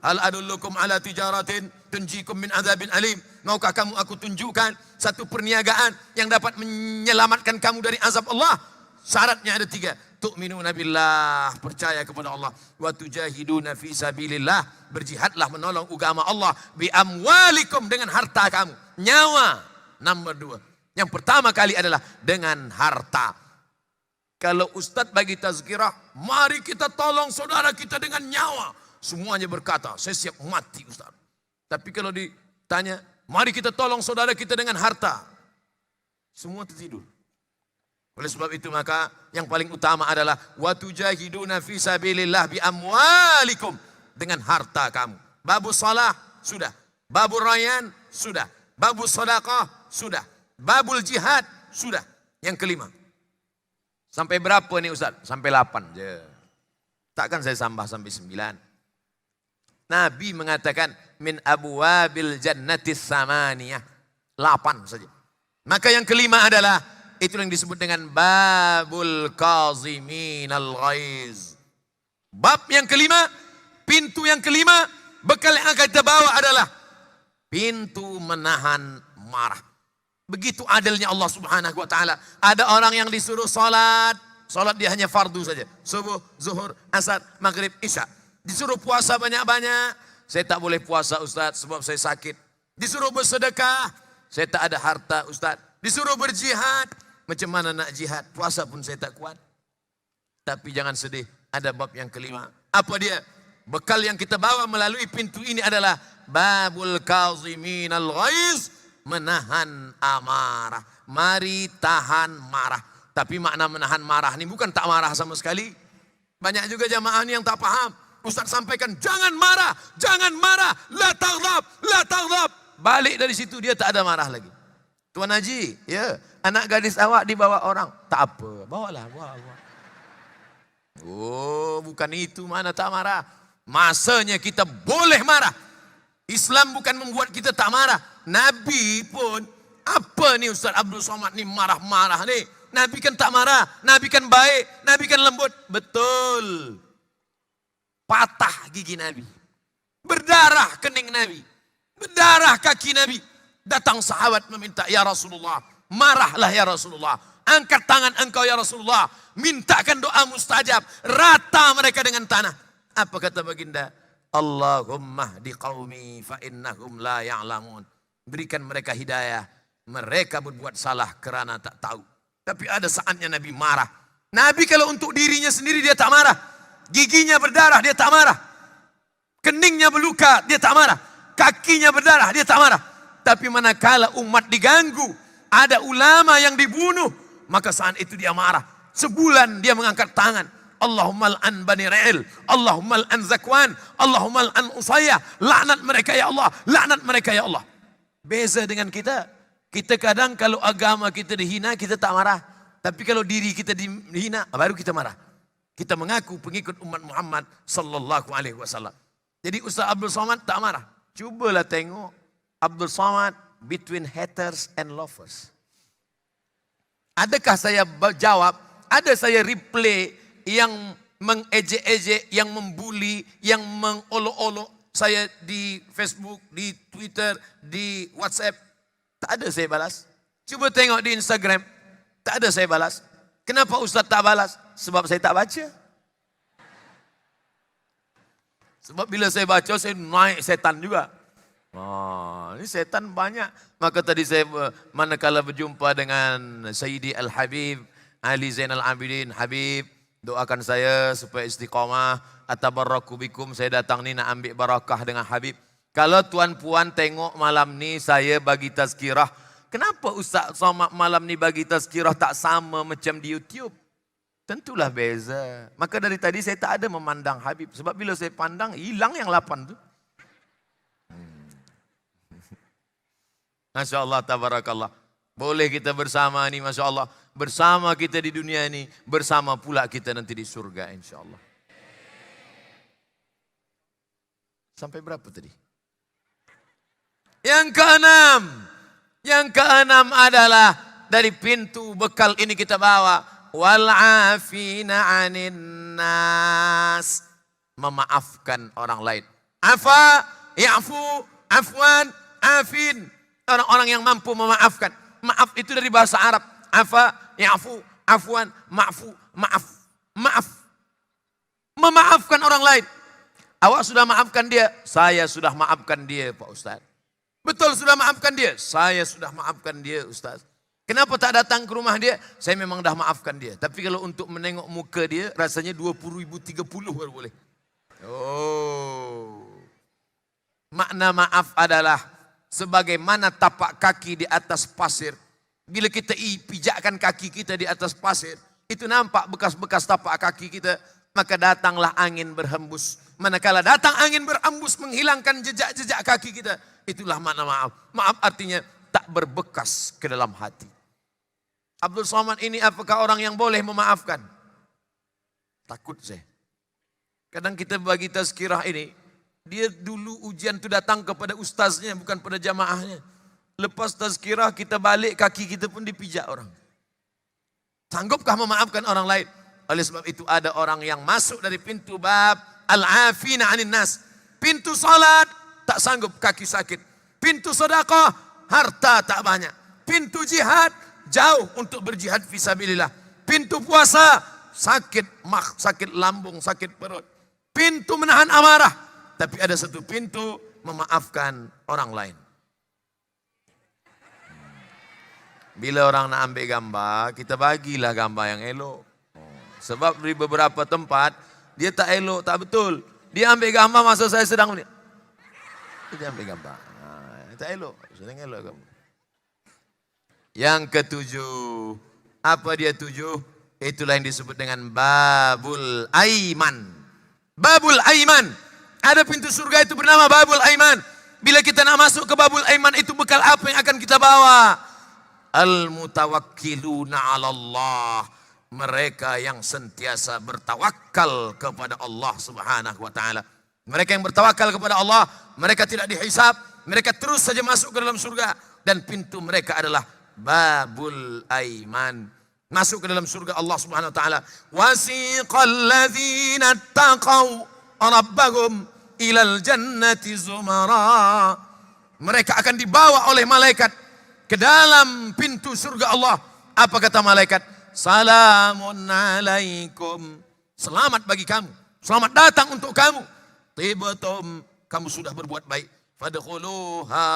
Hal adullukum ala tijaratin tunjikum min adzabin alim. Maukah kamu aku tunjukkan satu perniagaan yang dapat menyelamatkan kamu dari azab Allah? Syaratnya ada 3. Tu'minuna billah, percaya kepada Allah. Wa tujahiduna fi sabilillah, berjihadlah menolong agama Allah. Bi amwalikum, dengan harta kamu. Nyawa, nomor 2. Yang pertama kali adalah dengan harta. Kalau Ustadz bagi tazkirah, mari kita tolong saudara kita dengan nyawa. Semuanya berkata, saya siap mati Ustadz. Tapi kalau ditanya, mari kita tolong saudara kita dengan harta. Semua tertidur. Oleh sebab itu maka yang paling utama adalah wa tujahiduna fi sabilillah bi amwalikum, dengan harta kamu. Babus salah sudah, babul rayyan sudah, babus sedekah sudah, babul jihad sudah. Yang kelima. Sampai berapa nih Ustaz? Sampai 8 je. Takkan saya tambah sampai 9. Nabi mengatakan min abwabil jannatis samaniyah. 8 saja. Maka yang kelima adalah itu yang disebut dengan babul kaziminal ghaiz. Bab yang kelima, pintu yang kelima, bekal yang akan kita bawa adalah pintu menahan marah. Begitu adilnya Allah Subhanahu wa taala. Ada orang yang disuruh salat dia hanya fardu saja. Subuh, zuhur, asar, maghrib, isya. Disuruh puasa banyak-banyak. Saya tak boleh puasa Ustaz sebab saya sakit. Disuruh bersedekah, saya tak ada harta Ustaz. Disuruh berjihad, macam mana nak jihad? Puasa pun saya tak kuat. Tapi jangan sedih, ada bab yang kelima. Apa dia? Bekal yang kita bawa melalui pintu ini adalah babul kaziminal ghaiz, menahan amarah. Mari tahan marah. Tapi makna menahan marah ini bukan tak marah sama sekali. Banyak juga jamaah ini yang tak paham. Ustaz sampaikan jangan marah, la taghdab, la taghdab. Balik dari situ dia tak ada marah lagi. Tuan Haji, ya, anak gadis awak dibawa orang. Tak apa, bawalah, bawa. Oh, bukan itu mana tak marah. Masanya kita boleh marah. Islam bukan membuat kita tak marah. Nabi pun, apa nih Ustaz Abdul Somad nih marah-marah nih. Nabi kan tak marah, Nabi kan baik, Nabi kan lembut. Betul. Patah gigi Nabi. Berdarah kening Nabi. Berdarah kaki Nabi. Datang sahabat meminta, ya Rasulullah, marahlah ya Rasulullah. Angkat tangan engkau ya Rasulullah. Mintakan doa mustajab. Rata mereka dengan tanah. Apa kata baginda? Allahumma hdi qaumi fa innahum la ya'lamun. Berikan mereka hidayah. Mereka berbuat salah kerana tak tahu. Tapi ada saatnya Nabi marah. Nabi kalau untuk dirinya sendiri dia tak marah. Giginya berdarah dia tak marah. Keningnya berluka dia tak marah. Kakinya berdarah dia tak marah. Tapi manakala umat diganggu, ada ulama yang dibunuh, maka saat itu dia marah. Sebulan dia mengangkat tangan. Allahumma al'an Bani Ra'il, Allahumma al'an Zakwan, Allahumma al'an Usayyah. Laknat mereka ya Allah, laknat mereka ya Allah. Beza dengan kita. Kita kadang kalau agama kita dihina, kita tak marah. Tapi kalau diri kita dihina, baru kita marah. Kita mengaku pengikut umat Muhammad sallallahu alaihi wasallam. Jadi Ustaz Abdul Somad tak marah. Cubalah tengok Abdul Somad between haters and lovers. Adakah saya jawab, ada saya replay yang mengejek-ejek, yang membuli, yang mengolok-olok saya di Facebook, di Twitter, di WhatsApp. Tak ada saya balas. Cuba tengok di Instagram. Tak ada saya balas. Kenapa Ustaz tak balas? Sebab saya tak baca. Sebab bila saya baca, saya naik setan juga. Ini setan banyak. Maka tadi saya manakala berjumpa dengan Sayyidi Al-Habib, Ali Zainal Abidin, Habib, doakan saya supaya istiqamah. Atabarraku bikum, saya datang ni nak ambil barakah dengan Habib. Kalau tuan-puan tengok malam ni saya bagi tazkirah. Kenapa Ustaz Somad malam ni bagi tazkirah tak sama macam di YouTube? Tentulah beza. Maka dari tadi saya tak ada memandang Habib. Sebab bila saya pandang, hilang yang 8 tu. Masya Allah, tabarakallah. Boleh kita bersama ni, Masya Allah. Bersama kita di dunia ini, bersama pula kita nanti di surga, insya Allah. Sampai berapa tadi? Yang keenam adalah dari pintu bekal ini kita bawa. Wal'afina 'anin nas, memaafkan orang lain. Afa, ya'fu, afwan, afin. Orang-orang yang mampu memaafkan. Maaf itu dari bahasa Arab. Afa, ya'fu, afwan, ma'fu, maaf. Maaf. Memaafkan orang lain. Awak sudah maafkan dia, saya sudah maafkan dia, Pak Ustaz. Betul sudah maafkan dia, saya sudah maafkan dia, Ustaz. Kenapa tak datang ke rumah dia? Saya memang dah maafkan dia. Tapi kalau untuk menengok muka dia, rasanya 20.000, 30 baru boleh. Makna maaf adalah sebagaimana tapak kaki di atas pasir. Bila kita pijakkan kaki kita di atas pasir, itu nampak bekas-bekas tapak kaki kita. Maka datanglah angin berhembus. Manakala datang angin berhembus menghilangkan jejak-jejak kaki kita. Itulah makna maaf. Maaf artinya tak berbekas ke dalam hati. Abdul Somad ini apakah orang yang boleh memaafkan? Takut saya. Kadang kita bagi tazkirah ini, dia dulu ujian itu datang kepada ustaznya, bukan pada jamaahnya. Lepas tazkirah kita balik, kaki kita pun dipijak orang. Sanggupkah memaafkan orang lain? Oleh sebab itu ada orang yang masuk dari pintu bab al-afina 'anin nas. Pintu salat tak sanggup, kaki sakit. Pintu sedekah harta tak banyak. Pintu jihad jauh untuk berjihad fisabilillah. Pintu puasa sakit sakit lambung, sakit perut. Pintu menahan amarah, tapi ada satu pintu memaafkan orang lain. Bila orang nak ambil gambar, kita bagilah gambar yang elok. Sebab di beberapa tempat dia tak elok, tak betul. Dia ambil gambar masa saya sedang ni. Dia ambil gambar. Tak elok, sedang elok gambar. Yang ketujuh, apa dia tujuh? Itulah yang disebut dengan Babul Aiman. Babul Aiman. Ada pintu surga itu bernama Babul Aiman. Bila kita nak masuk ke Babul Aiman itu bekal apa yang akan kita bawa? Al-mutawakkiluna 'ala Allah. Mereka yang sentiasa bertawakal kepada Allah Subhanahu wa taala. Mereka yang bertawakal kepada Allah, mereka tidak dihisab, mereka terus saja masuk ke dalam surga dan pintu mereka adalah Babul Aiman. Masuk ke dalam surga Allah Subhanahu wa taala. Wasiqal ladzina taqaw rabbahum ilal jannati zumara. Mereka akan dibawa oleh malaikat ke dalam pintu surga Allah. Apa kata malaikat? Salamun alaikum. Selamat bagi kamu. Selamat datang untuk kamu. Tibatum, kamu sudah berbuat baik. Fadkhuluha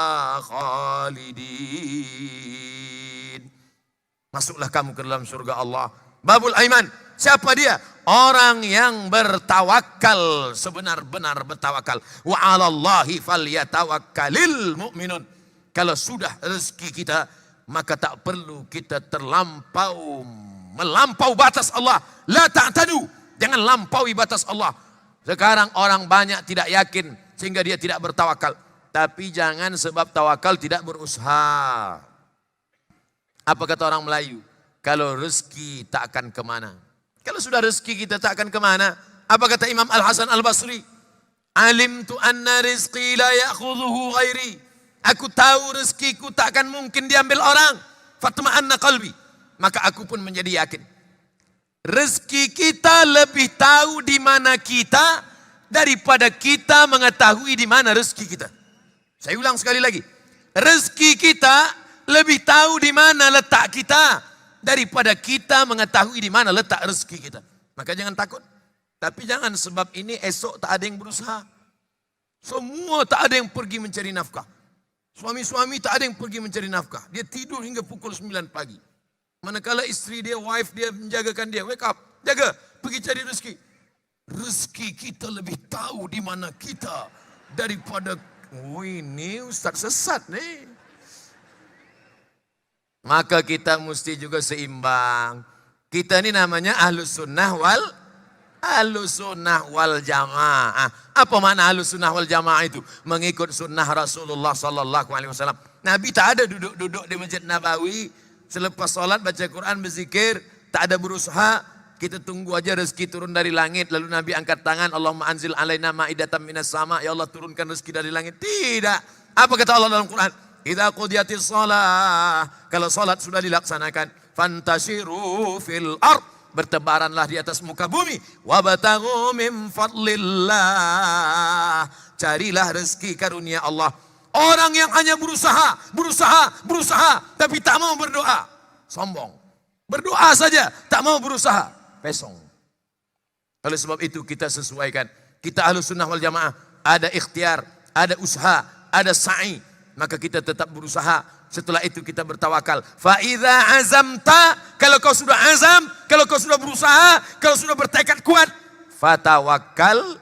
khalidin. Masuklah kamu ke dalam surga Allah. Babul Aiman. Siapa dia? Orang yang bertawakal, sebenar-benar bertawakal. Wa 'alallahi falyatawakkalil mu'minun. Kalau sudah rezeki kita, maka tak perlu kita melampau batas Allah. La ta'tadu, jangan lampaui batas Allah. Sekarang orang banyak tidak yakin sehingga dia tidak bertawakal. Tapi jangan sebab tawakal tidak berusaha. Apa kata orang Melayu? Kalau rezeki tak akan kemana. Kalau sudah rezeki kita tak akan kemana. Apa kata Imam Al-Hasan Al-Basri? Alimtu anna rizqi la ya'khudhuhu ghairi. Aku tahu rezekiku tak akan mungkin diambil orang. Fatma'anna qalbi. Maka aku pun menjadi yakin. Rezeki kita lebih tahu di mana kita daripada kita mengetahui di mana rezeki kita. Saya ulang sekali lagi. Rezeki kita lebih tahu di mana letak kita daripada kita mengetahui di mana letak rezeki kita. Maka jangan takut. Tapi jangan sebab ini esok tak ada yang berusaha. Semua tak ada yang pergi mencari nafkah. Suami-suami tak ada yang pergi mencari nafkah. Dia tidur hingga pukul 9 pagi. Manakala istri dia, wife dia menjagakan dia. Wake up, jaga, pergi cari rezeki. Rezeki kita lebih tahu di mana kita daripada, oh ini ustaz sesat nih. Maka kita mesti juga seimbang. Kita ini namanya ahlus sunnah wal jamaah. Apa makna ahlus sunnah wal jamaah itu? Mengikut sunnah Rasulullah sallallahu alaihi wasallam. Nabi tak ada duduk-duduk di Masjid Nabawi selepas salat baca Quran berzikir, tak ada berusaha. Kita tunggu aja rezeki turun dari langit lalu Nabi angkat tangan, Allahumma anzil alaina ma'idatan minas sama, ya Allah turunkan rezeki dari langit. Tidak. Apa kata Allah dalam Quran? Idza qudiyatis shalah, kalau salat sudah dilaksanakan, fantashiru fil ard, bertebaranlah di atas muka bumi, wabtaghu min fadlillah, carilah rezeki karunia Allah. Orang yang hanya berusaha, tapi tak mau berdoa, sombong. Berdoa saja, tak mau berusaha, pesong. Oleh sebab itu kita sesuaikan. Kita ahlus sunnah wal jamaah, ada ikhtiar, ada usaha, ada sa'i. Maka kita tetap berusaha. Setelah itu kita bertawakal. Fa idza azamta, kalau kau sudah azam, kalau kau sudah berusaha, kalau sudah bertekad kuat, fatawakkal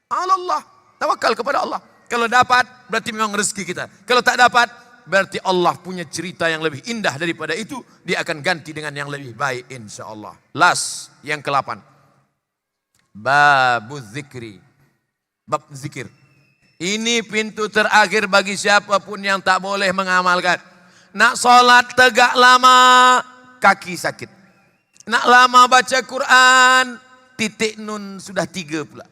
'ala Allah. Tawakal kepada Allah. Kalau dapat berarti memang rezeki kita. Kalau tak dapat berarti Allah punya cerita yang lebih indah daripada itu. Dia akan ganti dengan yang lebih baik insyaallah. Last, yang ke-8. Babuz zikri. Bab zikir. Ini pintu terakhir bagi siapapun yang tak boleh mengamalkan. Nak solat tegak lama, kaki sakit. Nak lama baca Quran, titik nun sudah 3 pula.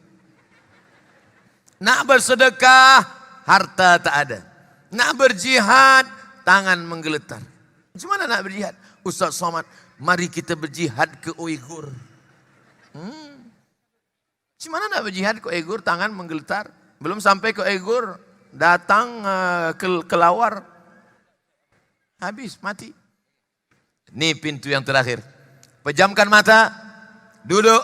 Nak bersedekah, harta tak ada. Nak berjihad, tangan menggeletar. Macam mana nak berjihad? Ustaz Somad, mari kita berjihad ke Uyghur. Macam mana nak berjihad ke Uyghur, tangan menggeletar? Belum sampai ke Uyghur, datang kelawar. Habis, mati. Ini pintu yang terakhir. Pejamkan mata, duduk,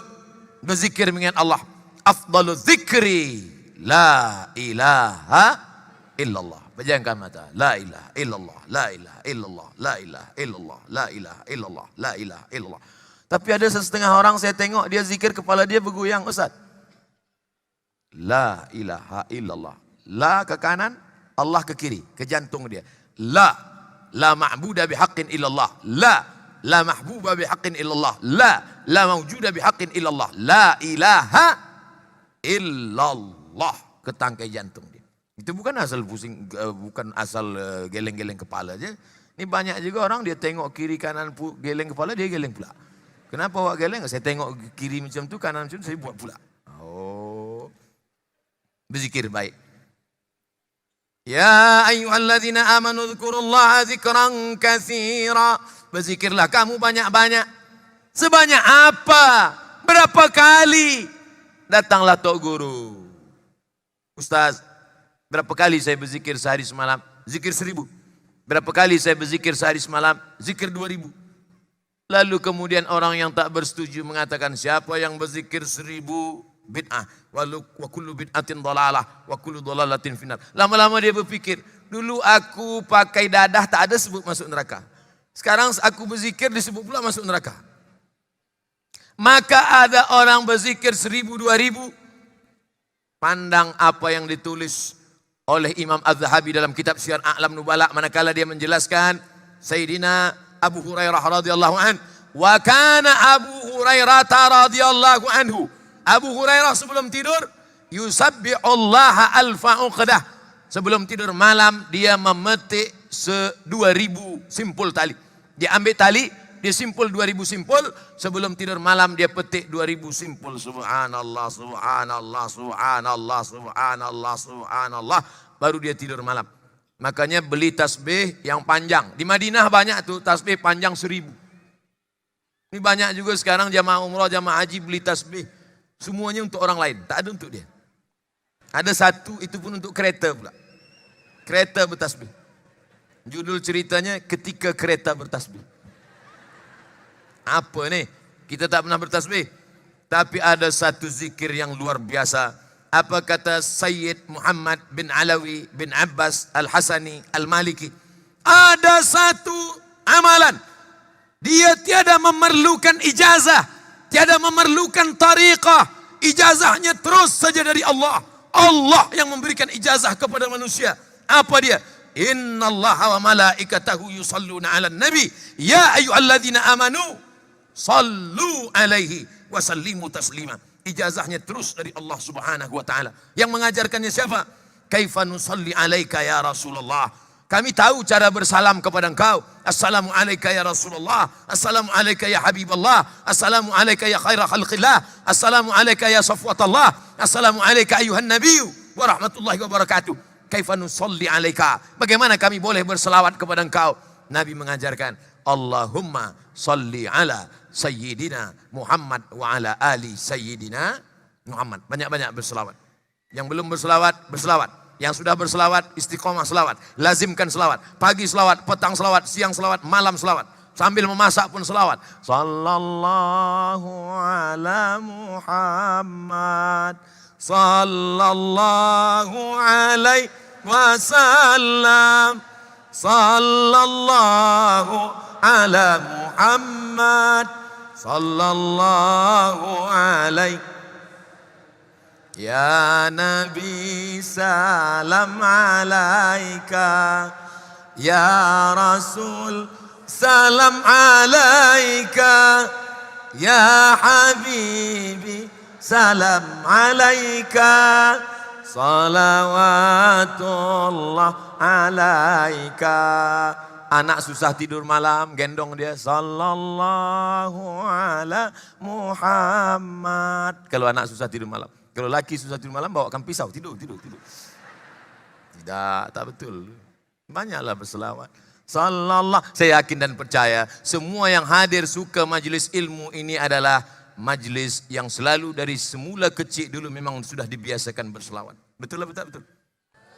berzikir mengingat Allah. Afdalu zikri, la ilaha illallah. Pejamkan mata, la ilaha illallah, la ilaha illallah, la ilaha illallah, la ilaha illallah, la ilaha illallah. Tapi ada setengah orang saya tengok, dia zikir kepala dia bergoyang, Ustaz. La ilaha illallah. La ke kanan, Allah ke kiri, ke jantung dia. La ma'buda bihaqqin illallah. La mahbuba bihaqqin illallah. La mawjuda bihaqqin illallah. La ilaha illallah, ke tangkai jantung dia. Itu bukan asal pusing, bukan asal geleng-geleng kepala aja. Ini banyak juga orang dia tengok kiri kanan geleng kepala, dia geleng pula. Kenapa awak geleng? Saya tengok kiri macam tu, kanan macam tu, saya buat pula. Oh. Berzikir baik. Ya ayyuhalladzina amanu dzkurullaha dzikran katsira. Berzikirlah kamu banyak-banyak. Sebanyak apa? Berapa kali? Datanglah tok guru. Ustaz, berapa kali saya berzikir sehari semalam? Zikir 1000. Berapa kali saya berzikir sehari semalam? Zikir 2000. Lalu kemudian orang yang tak bersetuju mengatakan, siapa yang berzikir 1000 bid'ah, wa kullu bid'atin dhalalah, wa kullu dhalalatin finnar. Lama-lama dia berpikir, dulu aku pakai dadah tak ada sebut masuk neraka. Sekarang aku berzikir disebut pula masuk neraka. Maka ada orang berzikir 1000, 2000, pandang apa yang ditulis oleh Imam Az-Zahabi dalam kitab Syiar A'lam Nubala manakala dia menjelaskan Sayyidina Abu Hurairah radhiyallahu an, wa kana Abu Hurairah radhiyallahu anhu, Abu Hurairah sebelum tidur yusabbihullaha alfa uqdah, sebelum tidur malam dia memetik 2000 simpul tali. Dia ambil tali, dia simpul 2000 simpul, sebelum tidur malam dia petik 2000 simpul. Subhanallah, subhanallah, subhanallah, subhanallah, subhanallah. Baru dia tidur malam. Makanya beli tasbih yang panjang. Di Madinah banyak tuh tasbih panjang 1000. Ini banyak juga sekarang jamaah umrah, jamaah haji beli tasbih. Semuanya untuk orang lain, tak ada untuk dia. Ada satu, itu pun untuk kereta pula. Kereta bertasbih. Judul ceritanya ketika kereta bertasbih. Apa nih? Kita tak pernah bertasbih. Tapi ada satu zikir yang luar biasa. Apa kata Sayyid Muhammad bin Alawi bin Abbas Al-Hasani Al-Maliki? Ada satu amalan. Dia tiada memerlukan ijazah. Tiada memerlukan tariqah. Ijazahnya terus saja dari Allah. Allah yang memberikan ijazah kepada manusia. Apa dia? Inna Allah wa malaikatahu yusalluna ala nabi. Ya ayyuhalladzina amanu sallu alaihi wa sallimu taslima. Ijazahnya terus dari Allah subhanahu wa ta'ala. Yang mengajarkannya siapa? Kaifa nusalli alaika ya Rasulullah. Kami tahu cara bersalam kepada engkau. Assalamu alaika ya Rasulullah. Assalamu alaika ya Habiballah. Assalamu alaika ya khaira khalqillah. Assalamu alaika ya safwatallah. Assalamu alaika ayuhan nabiyyu wa rahmatullahi wa barakatuh. Kaifa nusalli alaika. Bagaimana kami boleh berselawat kepada engkau? Nabi mengajarkan, Allahumma salli ala Sayyidina Muhammad wa ala ali Sayyidina Muhammad. Banyak-banyak berselawat. Yang belum berselawat, berselawat. Yang sudah berselawat, istiqomah selawat. Lazimkan selawat. Pagi selawat, petang selawat, siang selawat, malam selawat. Sambil memasak pun selawat. Sallallahu ala Muhammad. Sallallahu alaihi wasallam. Sallallahu ala Muhammad. Sallallahu alaihi. Ya Nabi salam alaika. Ya Rasul salam alaika. Ya Habibi salam alaika. Salawatullah alaika. Anak susah tidur malam, gendong dia. Sallallahu ala Muhammad. Kalau anak susah tidur malam. Kalau laki susah tidur malam, bawakan pisau. Tidur. Tidak, tak betul. Banyaklah berselawat. Sallallahu. Saya yakin dan percaya, semua yang hadir suka majlis ilmu ini adalah majlis yang selalu dari semula kecil dulu memang sudah dibiasakan berselawat. Betul lah, betul.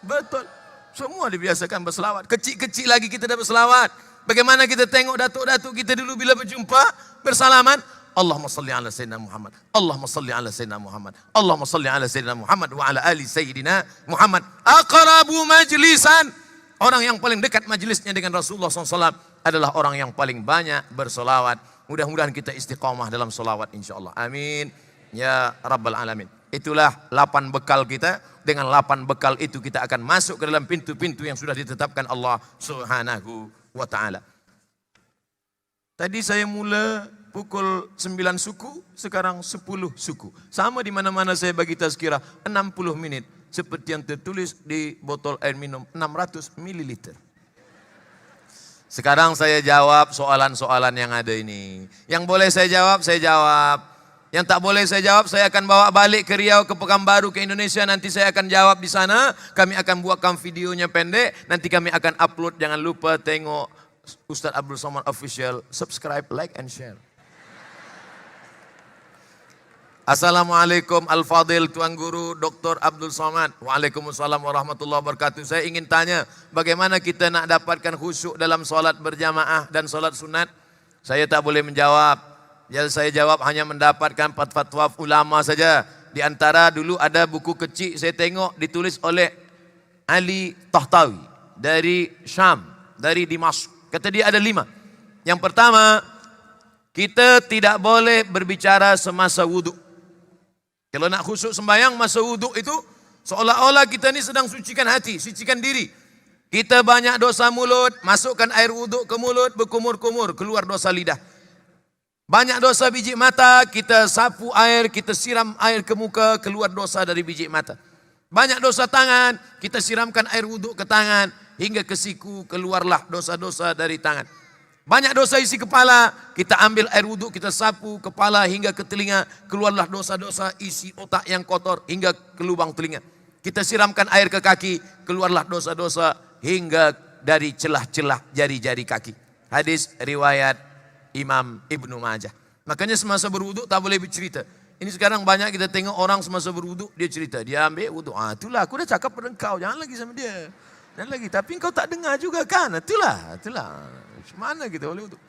Betul. Semua dibiasakan berselawat. Kecil-kecil lagi kita dah berselawat. Bagaimana kita tengok datuk-datuk kita dulu bila berjumpa, bersalaman. Allahumma salli ala Sayyidina Muhammad. Allahumma salli ala Sayyidina Muhammad. Allahumma salli ala Sayyidina Muhammad wa ala ali Sayyidina Muhammad. Aqrabu majlisan. Orang yang paling dekat majlisnya dengan Rasulullah SAW adalah orang yang paling banyak berselawat. Mudah-mudahan kita istiqamah dalam selawat insyaAllah. Amin. Ya Rabbal Alamin. Itulah 8 bekal kita. Dengan 8 bekal itu kita akan masuk ke dalam pintu-pintu yang sudah ditetapkan Allah Subhanahu wa ta'ala. Tadi saya mula pukul 9 suku, sekarang 10 suku. Sama di mana-mana saya bagi tazkirah 60 menit. Seperti yang tertulis di botol air minum 600 ml. Sekarang saya jawab soalan-soalan yang ada ini. Yang boleh saya jawab, saya jawab. Yang tak boleh saya jawab, saya akan bawa balik ke Riau, ke Pekanbaru, ke Indonesia. Nanti saya akan jawab di sana. Kami akan buatkan videonya pendek. Nanti kami akan upload. Jangan lupa tengok Ustaz Abdul Somad Official. Subscribe, like and share. Assalamualaikum Al-Fadil Tuan Guru Dr. Abdul Somad. Waalaikumsalam warahmatullahi wabarakatuh. Saya ingin tanya, bagaimana kita nak dapatkan khusyuk dalam solat berjamaah dan solat sunat? Saya tak boleh menjawab. Ya, saya jawab hanya mendapatkan fatwa ulama saja. Di antara dulu ada buku kecil saya tengok ditulis oleh Ali Tahtawi dari Syam, dari Dimashq. Kata dia ada 5. Yang pertama, kita tidak boleh berbicara semasa wuduk. Kalau nak khusyuk sembahyang masa wuduk itu Seolah-olah kita ini sedang sucikan hati, sucikan diri. Kita banyak dosa mulut, masukkan air wudhu ke mulut, berkumur-kumur, keluar dosa lidah. Banyak dosa biji mata, kita sapu air, kita siram air ke muka, keluar dosa dari biji mata. Banyak dosa tangan, kita siramkan air wudhu ke tangan, hingga ke siku, keluarlah dosa-dosa dari tangan. Banyak dosa isi kepala, kita ambil air wudhu, kita sapu kepala hingga ke telinga, keluarlah dosa-dosa isi otak yang kotor hingga ke lubang telinga. Kita siramkan air ke kaki, keluarlah dosa-dosa hingga dari celah-celah jari-jari kaki. Hadis riwayat Imam Ibnu Majah. Makanya semasa berwudhu tak boleh bercerita. Ini sekarang banyak kita tengok orang semasa berwudhu dia cerita, dia ambil wudhu. Itulah aku dah cakap pada engkau, jangan lagi sama dia. Jangan lagi, tapi engkau tak dengar juga kan? Itulah. Mana kita boleh wudhu?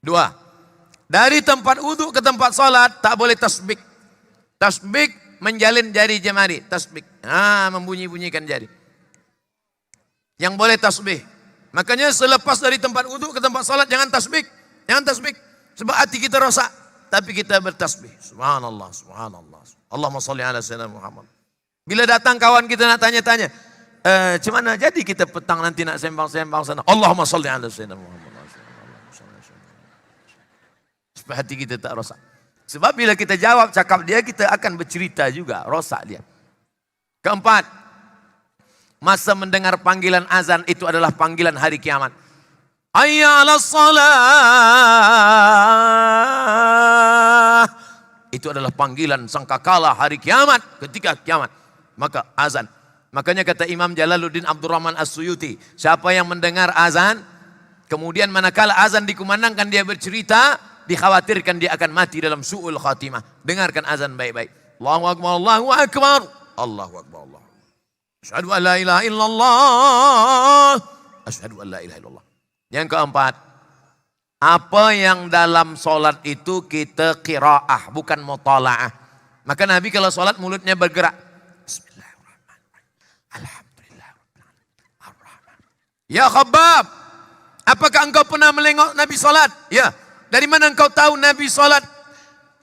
2. Dari tempat wudhu ke tempat salat tak boleh tasbih. Tasbih menjalin jari jemari, tasbih. Membunyi-bunyikan jari. Yang boleh tasbih. Makanya selepas dari tempat wudhu ke tempat salat jangan tasbih. Jangan tasbih. Sebab hati kita rosak. Tapi kita bertasbih. Subhanallah, subhanallah. Allahumma salli ala sayyidina Muhammad. Bila datang kawan kita nak tanya-tanya, Cemana jadi kita petang nanti nak sembang-sembang sana. Allahumma salli ala sayyidina Muhammad. Supaya hati kita tak rosak. Sebab bila kita jawab cakap dia, kita akan bercerita juga. Rosak dia. Keempat, masa mendengar panggilan azan itu adalah panggilan hari kiamat. Hayya 'alas salah. Itu adalah panggilan sangkakala hari kiamat. Ketika kiamat, maka azan. Makanya kata Imam Jalaluddin Abdurrahman As-Suyuti, siapa yang mendengar azan, kemudian manakala azan dikumandangkan dia bercerita, dikhawatirkan dia akan mati dalam su'ul khatimah. Dengarkan azan baik-baik. Allahu Akbar, Allahu Akbar, Allahu Akbar, Allahu Akbar. Asyhadu an la ilaha illallah, asyhadu an la ilaha illallah. Yang keempat, apa yang dalam solat itu kita qiraah, bukan mutalaah. Maka Nabi kalau solat mulutnya bergerak. Bismillahirrahmanirrahim. Alhamdulillah. Ya Khabbab, apakah engkau pernah melengok Nabi solat? Ya. Dari mana engkau tahu Nabi solat?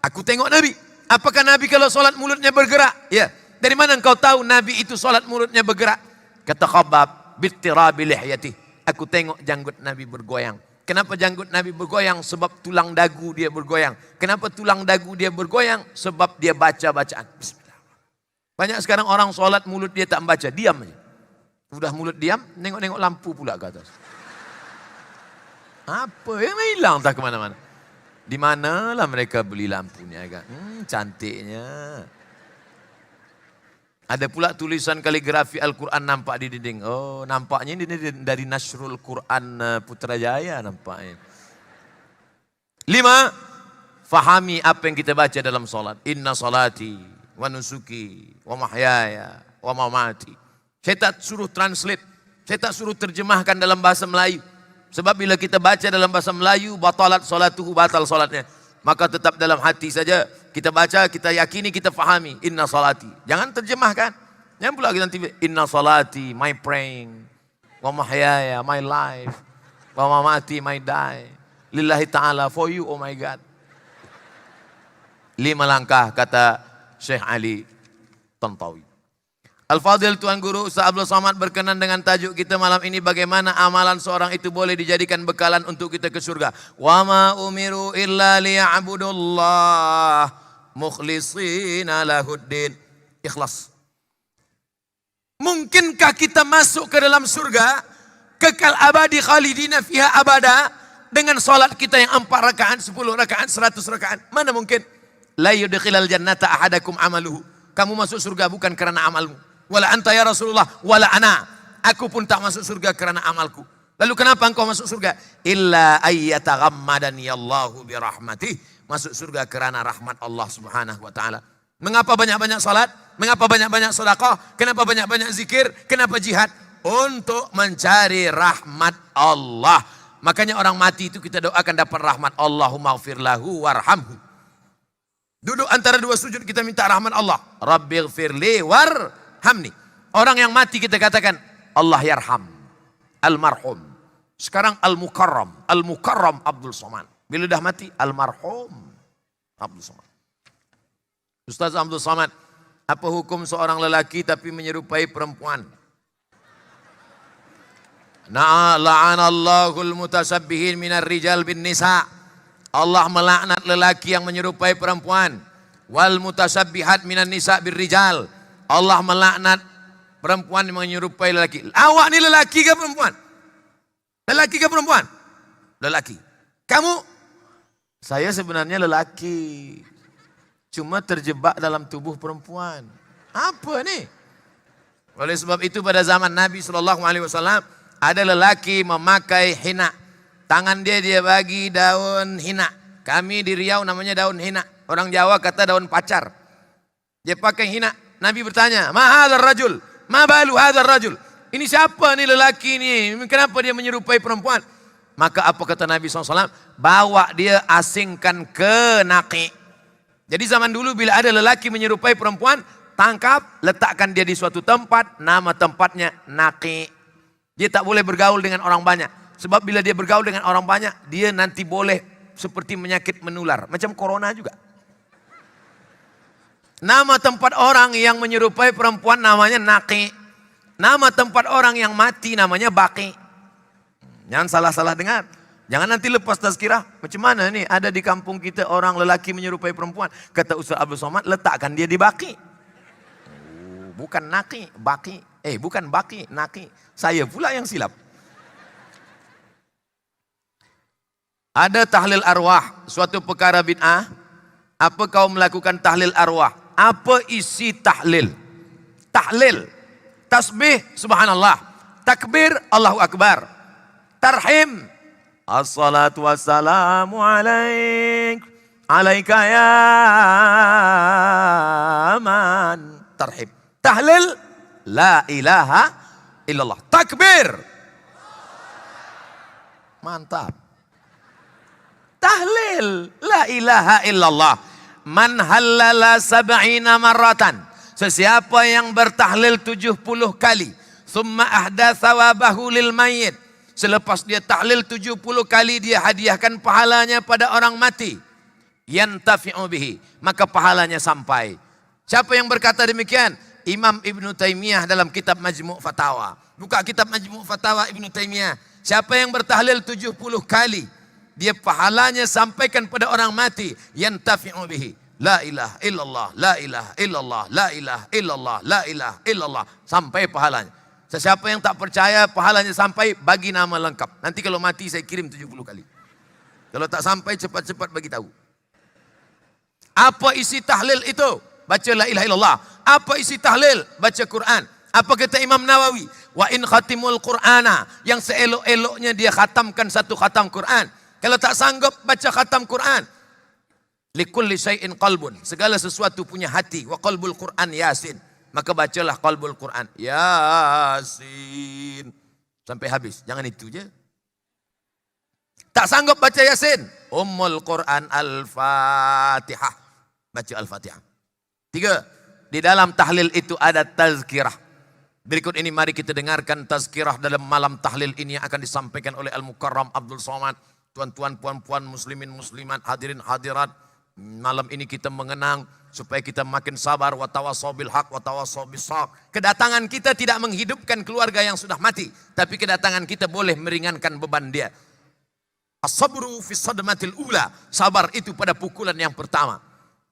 Aku tengok Nabi. Apakah Nabi kalau solat mulutnya bergerak? Ya. Dari mana engkau tahu Nabi itu solat mulutnya bergerak? Kata Khabbab, bittirabi lihyati. Aku tengok janggut Nabi bergoyang. Kenapa janggut Nabi bergoyang? Sebab tulang dagu dia bergoyang. Kenapa tulang dagu dia bergoyang? Sebab dia baca bacaan. Bismillah. Banyak sekarang orang solat mulut dia tak membaca, diam aja. Udah mulut diam, nengok-nengok lampu pula ke atas. Apa yang hilang tak kemana-mana? Di manalah mereka beli lampunya kan? Cantiknya. Ada pula tulisan kaligrafi Al-Quran nampak di dinding. Oh, nampaknya ini dari Nasrul Quran Putrajaya nampaknya. 5. Fahami apa yang kita baca dalam solat. Inna salati wa nusuki wa mahyaya wa mamati. Saya tak suruh translate. Saya tak suruh terjemahkan dalam bahasa Melayu. Sebab bila kita baca dalam bahasa Melayu, batalat salatuhu, batal salatnya. Maka tetap dalam hati saja. Kita baca, kita yakini, kita fahami. Inna salati. Jangan terjemahkan. Jangan pula kita nanti, inna salati, my praying. Wa mahyaya, my life. Wa mamati, my die. Lillahi ta'ala, for you, oh my God. 5 langkah, kata Syekh Ali Tantawi. Al-Fadhil Tuan Guru Ustaz Abdul Somad berkenan dengan tajuk kita malam ini, bagaimana amalan seorang itu boleh dijadikan bekalan untuk kita ke surga. Wa ma umiru illa liya'budullah mukhlishina lahuddin. Ikhlas. Mungkinkah kita masuk ke dalam surga kekal abadi khalidina fiha abada dengan salat kita yang 4 rakaat, 10 rakaat, 100 rakaat? Mana mungkin? La yudkhilal jannata ahadakum amaluhu. Kamu masuk surga bukan karena amalmu. Wala anta ya Rasulullah, wala ana. Aku pun tak masuk surga kerana amalku. Lalu kenapa engkau masuk surga? Illa ayyataghammadani Allahu birahmatih. Masuk surga kerana rahmat Allah Subhanahu wa taala. Mengapa banyak-banyak salat? Mengapa banyak-banyak sedekah? Kenapa banyak-banyak zikir? Kenapa jihad? Untuk mencari rahmat Allah. Makanya orang mati itu kita doakan dapat rahmat. Allahumma ighfir lahu warhamhu. Duduk antara 2 sujud kita minta rahmat Allah. Rabbighfirli warhamni. Orang yang mati kita katakan Allah yarham, almarhum. Sekarang al-mukarram, al-mukarram Abdul Somad. Bila dah mati almarhum Abdul Somad. Ustaz Abdul Somad Apa hukum seorang lelaki tapi menyerupai perempuan? La'anallahul mutasabbihin minar rijal bin nisa. Allah melaknat lelaki yang menyerupai perempuan. Wal mutasabbihat minan nisa bir rijal. Allah melaknat perempuan yang menyerupai lelaki. Awak ni lelaki ke perempuan? Lelaki ke perempuan? Lelaki. Kamu? Saya sebenarnya lelaki. Cuma terjebak dalam tubuh perempuan. Apa ni? Oleh sebab itu pada zaman Nabi SAW ada lelaki memakai hina. Tangan dia bagi daun hina. Kami di Riau namanya daun hina. Orang Jawa kata daun pacar. Dia pakai hina. Nabi bertanya, ma hadzal rajul? Ma balu hadzal rajul? Ini siapa nih lelaki ini? Kenapa dia menyerupai perempuan? Maka apa kata Nabi SAW? Bawa dia asingkan ke Naqi. Jadi zaman dulu bila ada lelaki menyerupai perempuan, tangkap, letakkan dia di suatu tempat, nama tempatnya Naqi. Dia tak boleh bergaul dengan orang banyak. Sebab bila dia bergaul dengan orang banyak, dia nanti boleh seperti penyakit menular. Macam corona juga. Nama tempat orang yang menyerupai perempuan namanya Naqi. Nama tempat orang yang mati namanya Baqi. Jangan salah-salah dengar. Jangan nanti lepas tazkirah. Macam mana nih ada di kampung kita orang lelaki menyerupai perempuan. Kata Ustaz Abdul Somad, letakkan dia di Baqi. Bukan Naqi, Baqi. Bukan Baqi, Naqi. Saya pula yang silap. Ada tahlil arwah, suatu perkara bid'ah. Apa kau melakukan tahlil arwah? Apa isi tahlil? Tahlil, tasbih, subhanallah. Takbir, Allahu Akbar. Tarhim, assalatu wassalamu alaik, alaika ya man. Tarhim. Tahlil, la ilaha illallah. Takbir. Mantap. Tahlil, la ilaha illallah. Man halala sab'ina marratan. Sesiapa yang bertahlil 70 kali. Thumma ahdatha wabahu lil mayyit. Selepas dia tahlil 70 kali, dia hadiahkan pahalanya pada orang mati. Yantafi'u bihi. Maka pahalanya sampai. Siapa yang berkata demikian? Imam Ibn Taymiyah dalam kitab Majmu' Fatawa. Buka kitab Majmu' Fatawa Ibn Taymiyah. Siapa yang bertahlil 70 kali, dia pahalanya sampaikan pada orang mati. Yantafi'u bihi. La ilaha illallah, la ilaha illallah, la ilaha illallah, la ilaha illallah. Sampai pahalanya. Sesiapa yang tak percaya pahalanya sampai, bagi nama lengkap. Nanti kalau mati saya kirim 70 kali. Kalau tak sampai cepat-cepat bagi tahu. Apa isi tahlil itu? Baca la ilaha illallah. Apa isi tahlil? Baca Quran. Apa kata Imam Nawawi? Wa in khatimul Qur'ana. Yang seelok-eloknya dia khatamkan satu khatam Quran. Kalau tak sanggup baca khatam Quran. Likulli syai'in qalbun. Segala sesuatu punya hati. Wa qalbul Quran Yasin. Maka bacalah qalbul Quran. Yasin. Sampai habis. Jangan itu je. Tak sanggup baca Yasin. Ummul Quran Al-Fatihah. Baca Al-Fatihah. 3. Di dalam tahlil itu ada tazkirah. Berikut ini mari kita dengarkan tazkirah dalam malam tahlil ini yang akan disampaikan oleh Al-Mukarram Abdul Somad. Tuan-tuan, puan-puan, muslimin, muslimat, hadirin, hadirat. Malam ini kita mengenang supaya kita makin sabar. Wa tawassaw bil haq wa tawassaw bis sabr. Kedatangan kita tidak menghidupkan keluarga yang sudah mati, tapi kedatangan kita boleh meringankan beban dia. As-sabru fi sadmatil ula. Sabar itu pada pukulan yang pertama.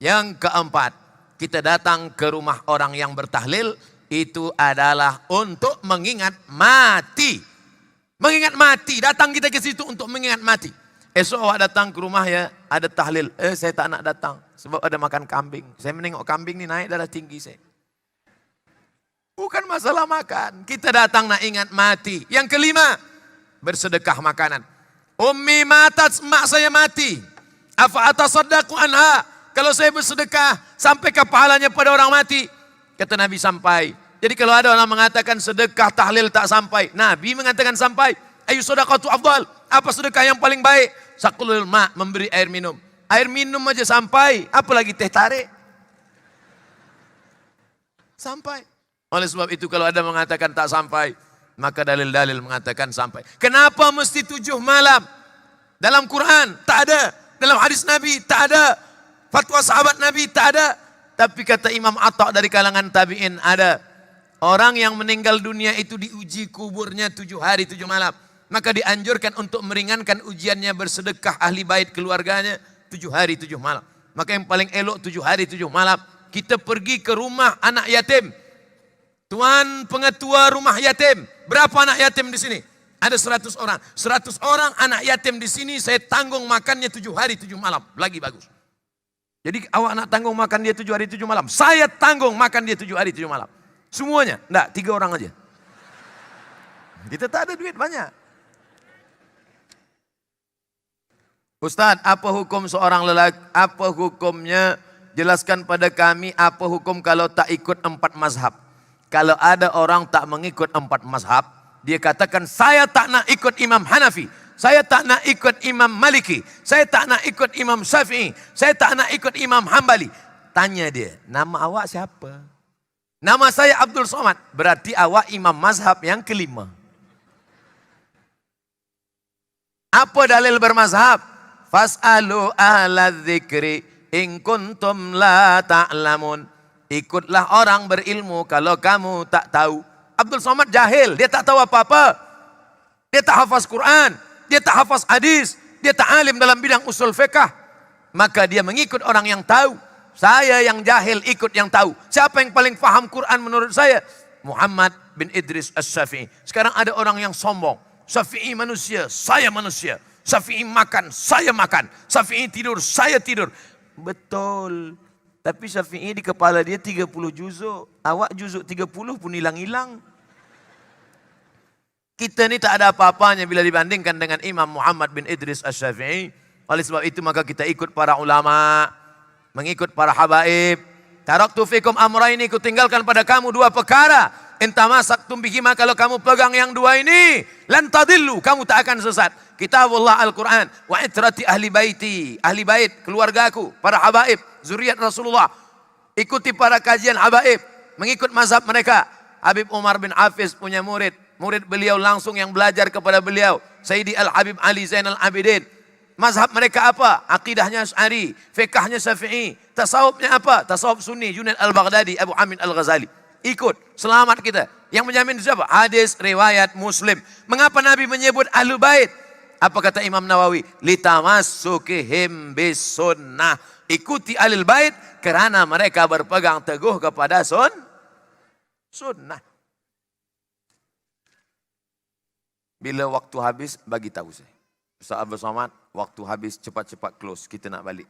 Yang keempat, kita datang ke rumah orang yang bertahlil itu adalah untuk mengingat mati. Mengingat mati, datang kita ke situ untuk mengingat mati. Esok awak datang ke rumah ya, ada tahlil. Saya tak nak datang sebab ada makan kambing. Saya menengok kambing ni naik darah tinggi saya. Bukan masalah makan. Kita datang nak ingat mati. Yang kelima, bersedekah makanan. Ummi matat, mak saya mati. Afa atasaddaqu anha. Kalau saya bersedekah, sampaikah pahalanya pada orang mati? Kata Nabi sampai. Jadi kalau ada orang mengatakan sedekah tahlil tak sampai, Nabi mengatakan sampai. Ayu sedekatu afdal. Apa sedekah yang paling baik? Saqulul ma, memberi air minum. Air minum aja sampai, apalagi teh tarik. Sampai. Oleh sebab itu kalau ada mengatakan tak sampai, maka dalil-dalil mengatakan sampai. Kenapa mesti 7 malam? Dalam Quran tak ada, dalam hadis Nabi tak ada, fatwa sahabat Nabi tak ada. Tapi kata Imam Atha dari kalangan tabi'in, ada orang yang meninggal dunia itu diuji kuburnya 7 hari 7 malam. Maka dianjurkan untuk meringankan ujiannya bersedekah ahli bait keluarganya 7 hari 7 malam. Maka yang paling elok 7 hari 7 malam kita pergi ke rumah anak yatim. Tuan pengetua rumah yatim, berapa anak yatim di sini? Ada 100 orang. 100 orang anak yatim di sini saya tanggung makannya 7 hari 7 malam. Lagi bagus. Jadi awak nak tanggung makan dia 7 hari 7 malam. Saya tanggung makan dia 7 hari 7 malam. Semuanya? Enggak, 3 orang aja. Kita tak ada duit banyak. Ustaz, apa hukum seorang lelaki? Apa hukumnya? Jelaskan pada kami apa hukum kalau tak ikut 4 mazhab. Kalau ada orang tak mengikut 4 mazhab, dia katakan saya tak nak ikut Imam Hanafi, saya tak nak ikut Imam Maliki, saya tak nak ikut Imam Syafi'i, saya tak nak ikut Imam Hambali. Tanya dia, nama awak siapa? Nama saya Abdul Somad. Berarti awak imam mazhab yang kelima. Apa dalil bermazhab? Fas'alu ahla dzikri in kuntum la ta'lamun. Ikutlah orang berilmu kalau kamu tak tahu. Abdul Somad jahil, dia tak tahu apa-apa. Dia tak hafaz Quran, dia tak hafaz hadis, dia tak alim dalam bidang usul fiqh. Maka dia mengikut orang yang tahu. Saya yang jahil ikut yang tahu. Siapa yang paling faham Quran menurut saya? Muhammad bin Idris As-Syafi'i. Sekarang ada orang yang sombong. Syafi'i manusia, saya manusia. Syafi'i makan, saya makan. Syafi'i tidur, saya tidur. Betul. Tapi Syafi'i di kepala dia 30 juzuk. Awak juzuk 30 pun hilang-hilang. Kita ni tak ada apa-apanya bila dibandingkan dengan Imam Muhammad bin Idris As-Syafi'i. Oleh sebab itu maka kita ikut para ulama, mengikut para habaib. Taraktu fikum amraini, ku tinggalkan pada kamu 2 perkara. Intamasaktum bihima, kalau kamu pegang yang 2 ini, lan tadillu, kamu tak akan sesat. Kitabullah Al-Quran, wa itrati ahli baiti, ahli bait, keluargaku, para habaib, zuriat Rasulullah. Ikuti para kajian habaib, mengikut mazhab mereka. Habib Umar bin Hafiz punya murid beliau langsung yang belajar kepada beliau, Sayyidi Al-Habib Ali Zainal Abidin. Mazhab mereka apa? Aqidahnya Asy'ari, fiqahnya Syafi'i, tasawufnya apa? Tasawuf Sunni, Junaid Al-Baghdadi, Abu Hamid Al-Ghazali. Ikut, selamat kita. Yang menjamin siapa? Hadis riwayat Muslim. Mengapa Nabi menyebut Ahlul Bait? Apa kata Imam Nawawi? Litamassukihim bisunnah. Ikuti Ahlul Bait kerana mereka berpegang teguh kepada sunnah. Bila waktu habis, bagi tahu saya. Ustaz Abdul Somad, waktu habis, cepat-cepat close, kita nak balik.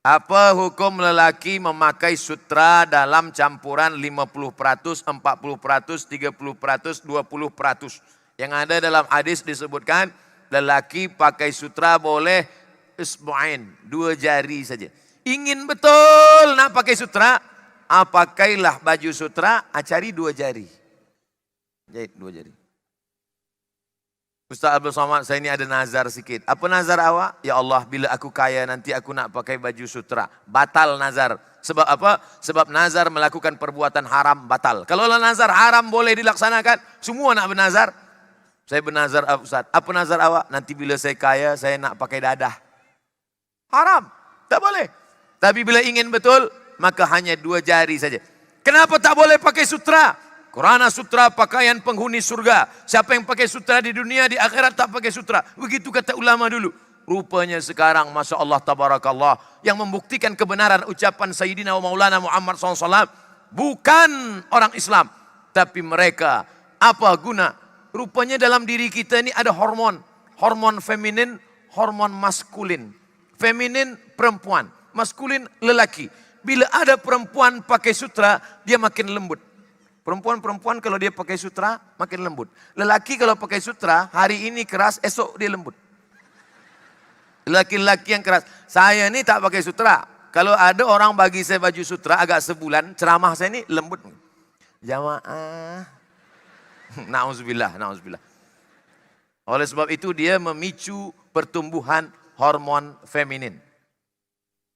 Apa hukum lelaki memakai sutra dalam campuran 50%, 40%, 30%, 20%? Yang ada dalam hadis disebutkan, lelaki pakai sutra boleh isbu'ain, 2 jari saja. Ingin betul nak pakai sutra, pakailah baju sutra, cari 2 jari. Jahit 2 jari. Ustaz Abdul Somad, saya ini ada nazar sikit. Apa nazar awak? Ya Allah, bila aku kaya nanti aku nak pakai baju sutra. Batal nazar. Sebab apa? Sebab nazar melakukan perbuatan haram, batal. Kalau nazar haram boleh dilaksanakan, semua nak bernazar. Saya bernazar, Ustaz. Apa nazar awak? Nanti bila saya kaya, saya nak pakai dadah. Haram. Tak boleh. Tapi bila ingin betul, maka hanya 2 jari saja. Kenapa tak boleh pakai sutra? Kerana sutra pakaian penghuni surga. Siapa yang pakai sutra di dunia, di akhirat tak pakai sutra. Begitu kata ulama dulu. Rupanya sekarang, Masya Allah, Tabarakallah, yang membuktikan kebenaran ucapan Sayyidina wa Maulana Muhammad SAW, bukan orang Islam. Tapi mereka, apa guna? Rupanya dalam diri kita ini ada hormon. Hormon feminin, hormon maskulin. Feminin, perempuan. Maskulin, lelaki. Bila ada perempuan pakai sutra, dia makin lembut. Perempuan kalau dia pakai sutra, makin lembut. Lelaki kalau pakai sutra, hari ini keras, esok dia lembut. Laki-laki yang keras. Saya ni tak pakai sutra. Kalau ada orang bagi saya baju sutra agak sebulan, ceramah saya ni lembut. Jamaah. Na'udzubillah. Oleh sebab itu dia memicu pertumbuhan hormon feminin.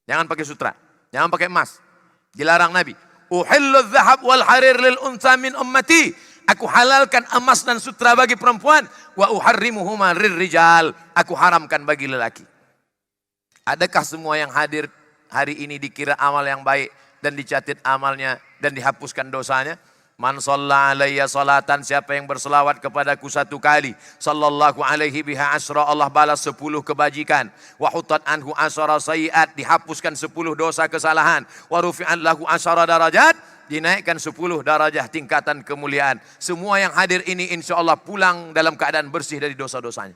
Jangan pakai sutra. Jangan pakai emas. Dilarang Nabi. Uhillu dhahab wal harir lil unsa min ummati. Aku halalkan emas dan sutra bagi perempuan. Wa uharrimuhuma rir rijal. Aku haramkan bagi lelaki. Adakah semua yang hadir hari ini dikira amal yang baik dan dicatat amalnya dan dihapuskan dosanya? Man shalla alayya salatan, siapa yang berselawat kepadaku 1 kali, sallallahu alaihi biha asyra, Allah balas 10 kebajikan. Wa hutat anhu asyara sayiat, dihapuskan 10 dosa kesalahan. Wa rufi'an lahu asyara darajat, dinaikkan 10 darajah tingkatan kemuliaan. Semua yang hadir ini insya Allah pulang dalam keadaan bersih dari dosa-dosanya.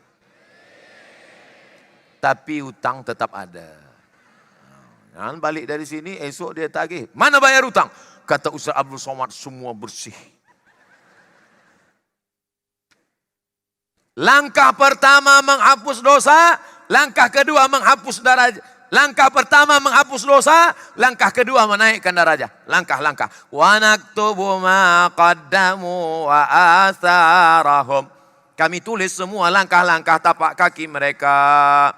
Tapi utang tetap ada. Jangan balik dari sini, esok dia tagih. Mana bayar utang? Kata Ustaz Abdul Somad, semua bersih. Langkah pertama menghapus dosa, langkah kedua menghapus darajat. Langkah pertama menghapus dosa, langkah kedua menaikkan darajat. Langkah-langkah. Wa naktubu ma qaddamu wa atharahum. Kami tulis semua langkah-langkah tapak kaki mereka.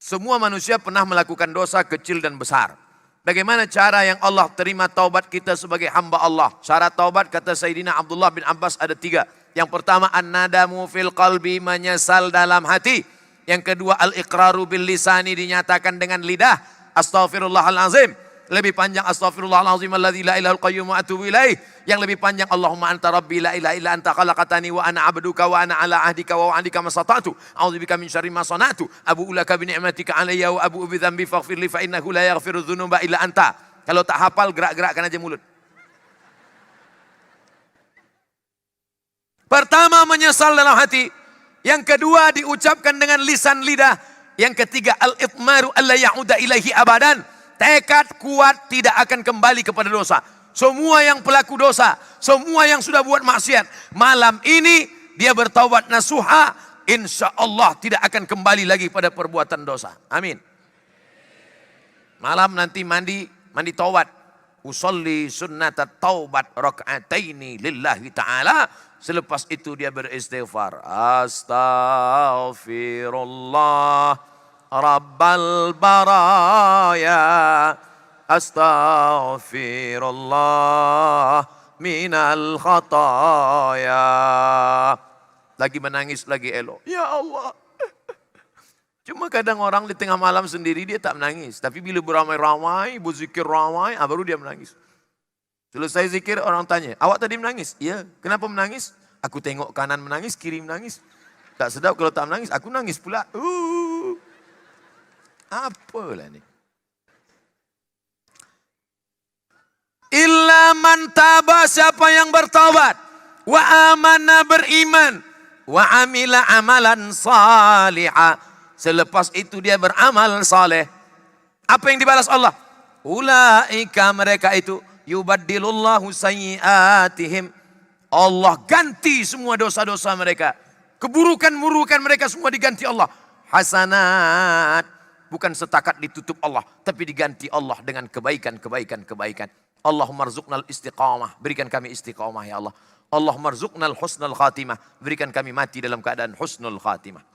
Semua manusia pernah melakukan dosa kecil dan besar. Bagaimana cara yang Allah terima taubat kita sebagai hamba Allah? Syarat taubat kata Sayyidina Abdullah bin Abbas ada 3. Yang pertama an-nadamu fil qalbi, menyesal dalam hati. Yang kedua al-iqraru bil lisani, dinyatakan dengan lidah. Astaghfirullahalazim. Lebih panjang astaghfirullahalazim alladzi la ilaha qayyum wa atubu ilaih. Yang lebih panjang Allahumma anta rabbi la ilaha illa anta khalaqtani wa ana abduka wa ana ala ahdika wa wa'dika masata'tu. A'udzubika min syarri ma sana'tu. Abu'u laka bi ni'matika alayya wa abu'u bi dzambi faghfir li fa innahu la yaghfiru dzunuba illa anta. Kalau tak hafal gerak-gerakkan aja mulut. Pertama menyesal dalam hati. Yang kedua diucapkan dengan lisan lidah. Yang ketiga al-itmaru alla ya'uda ilaihi abadan. Tekad kuat tidak akan kembali kepada dosa. Semua yang pelaku dosa, semua yang sudah buat maksiat, malam ini dia bertaubat nasuha, insya Allah tidak akan kembali lagi pada perbuatan dosa. Amin. Malam nanti mandi taubat. Usolli sunnatat taubat raka'ataini lillahi ta'ala. Selepas itu dia beristighfar. Astaghfirullah Rabbal baraya. Astaghfirullah minal khataya. Lagi menangis, lagi elok. Ya Allah. Cuma kadang orang di tengah malam sendiri dia tak menangis. Tapi bila beramai-ramai, berzikir ramai, baru dia menangis. Selesai zikir orang tanya, awak tadi menangis? Iya. Kenapa menangis? Aku tengok kanan menangis, kiri menangis. Tak sedap kalau tak menangis, aku nangis pula. Apalah ni? Illa man taba, siapa yang bertaubat, wa amana, beriman, wa amila amalan salihah, selepas itu dia beramal saleh. Apa yang dibalas Allah? Ulaika, mereka itu, yubaddilullahu sayyiatihim, Allah ganti semua dosa-dosa mereka, keburukan-burukan mereka semua diganti Allah hasanat. Bukan setakat ditutup Allah, tapi diganti Allah dengan kebaikan. Allahumma rzuqnal istiqamah, berikan kami istiqamah ya Allah. Allahumma rzuqnal husnal khatimah, berikan kami mati dalam keadaan husnul khatimah.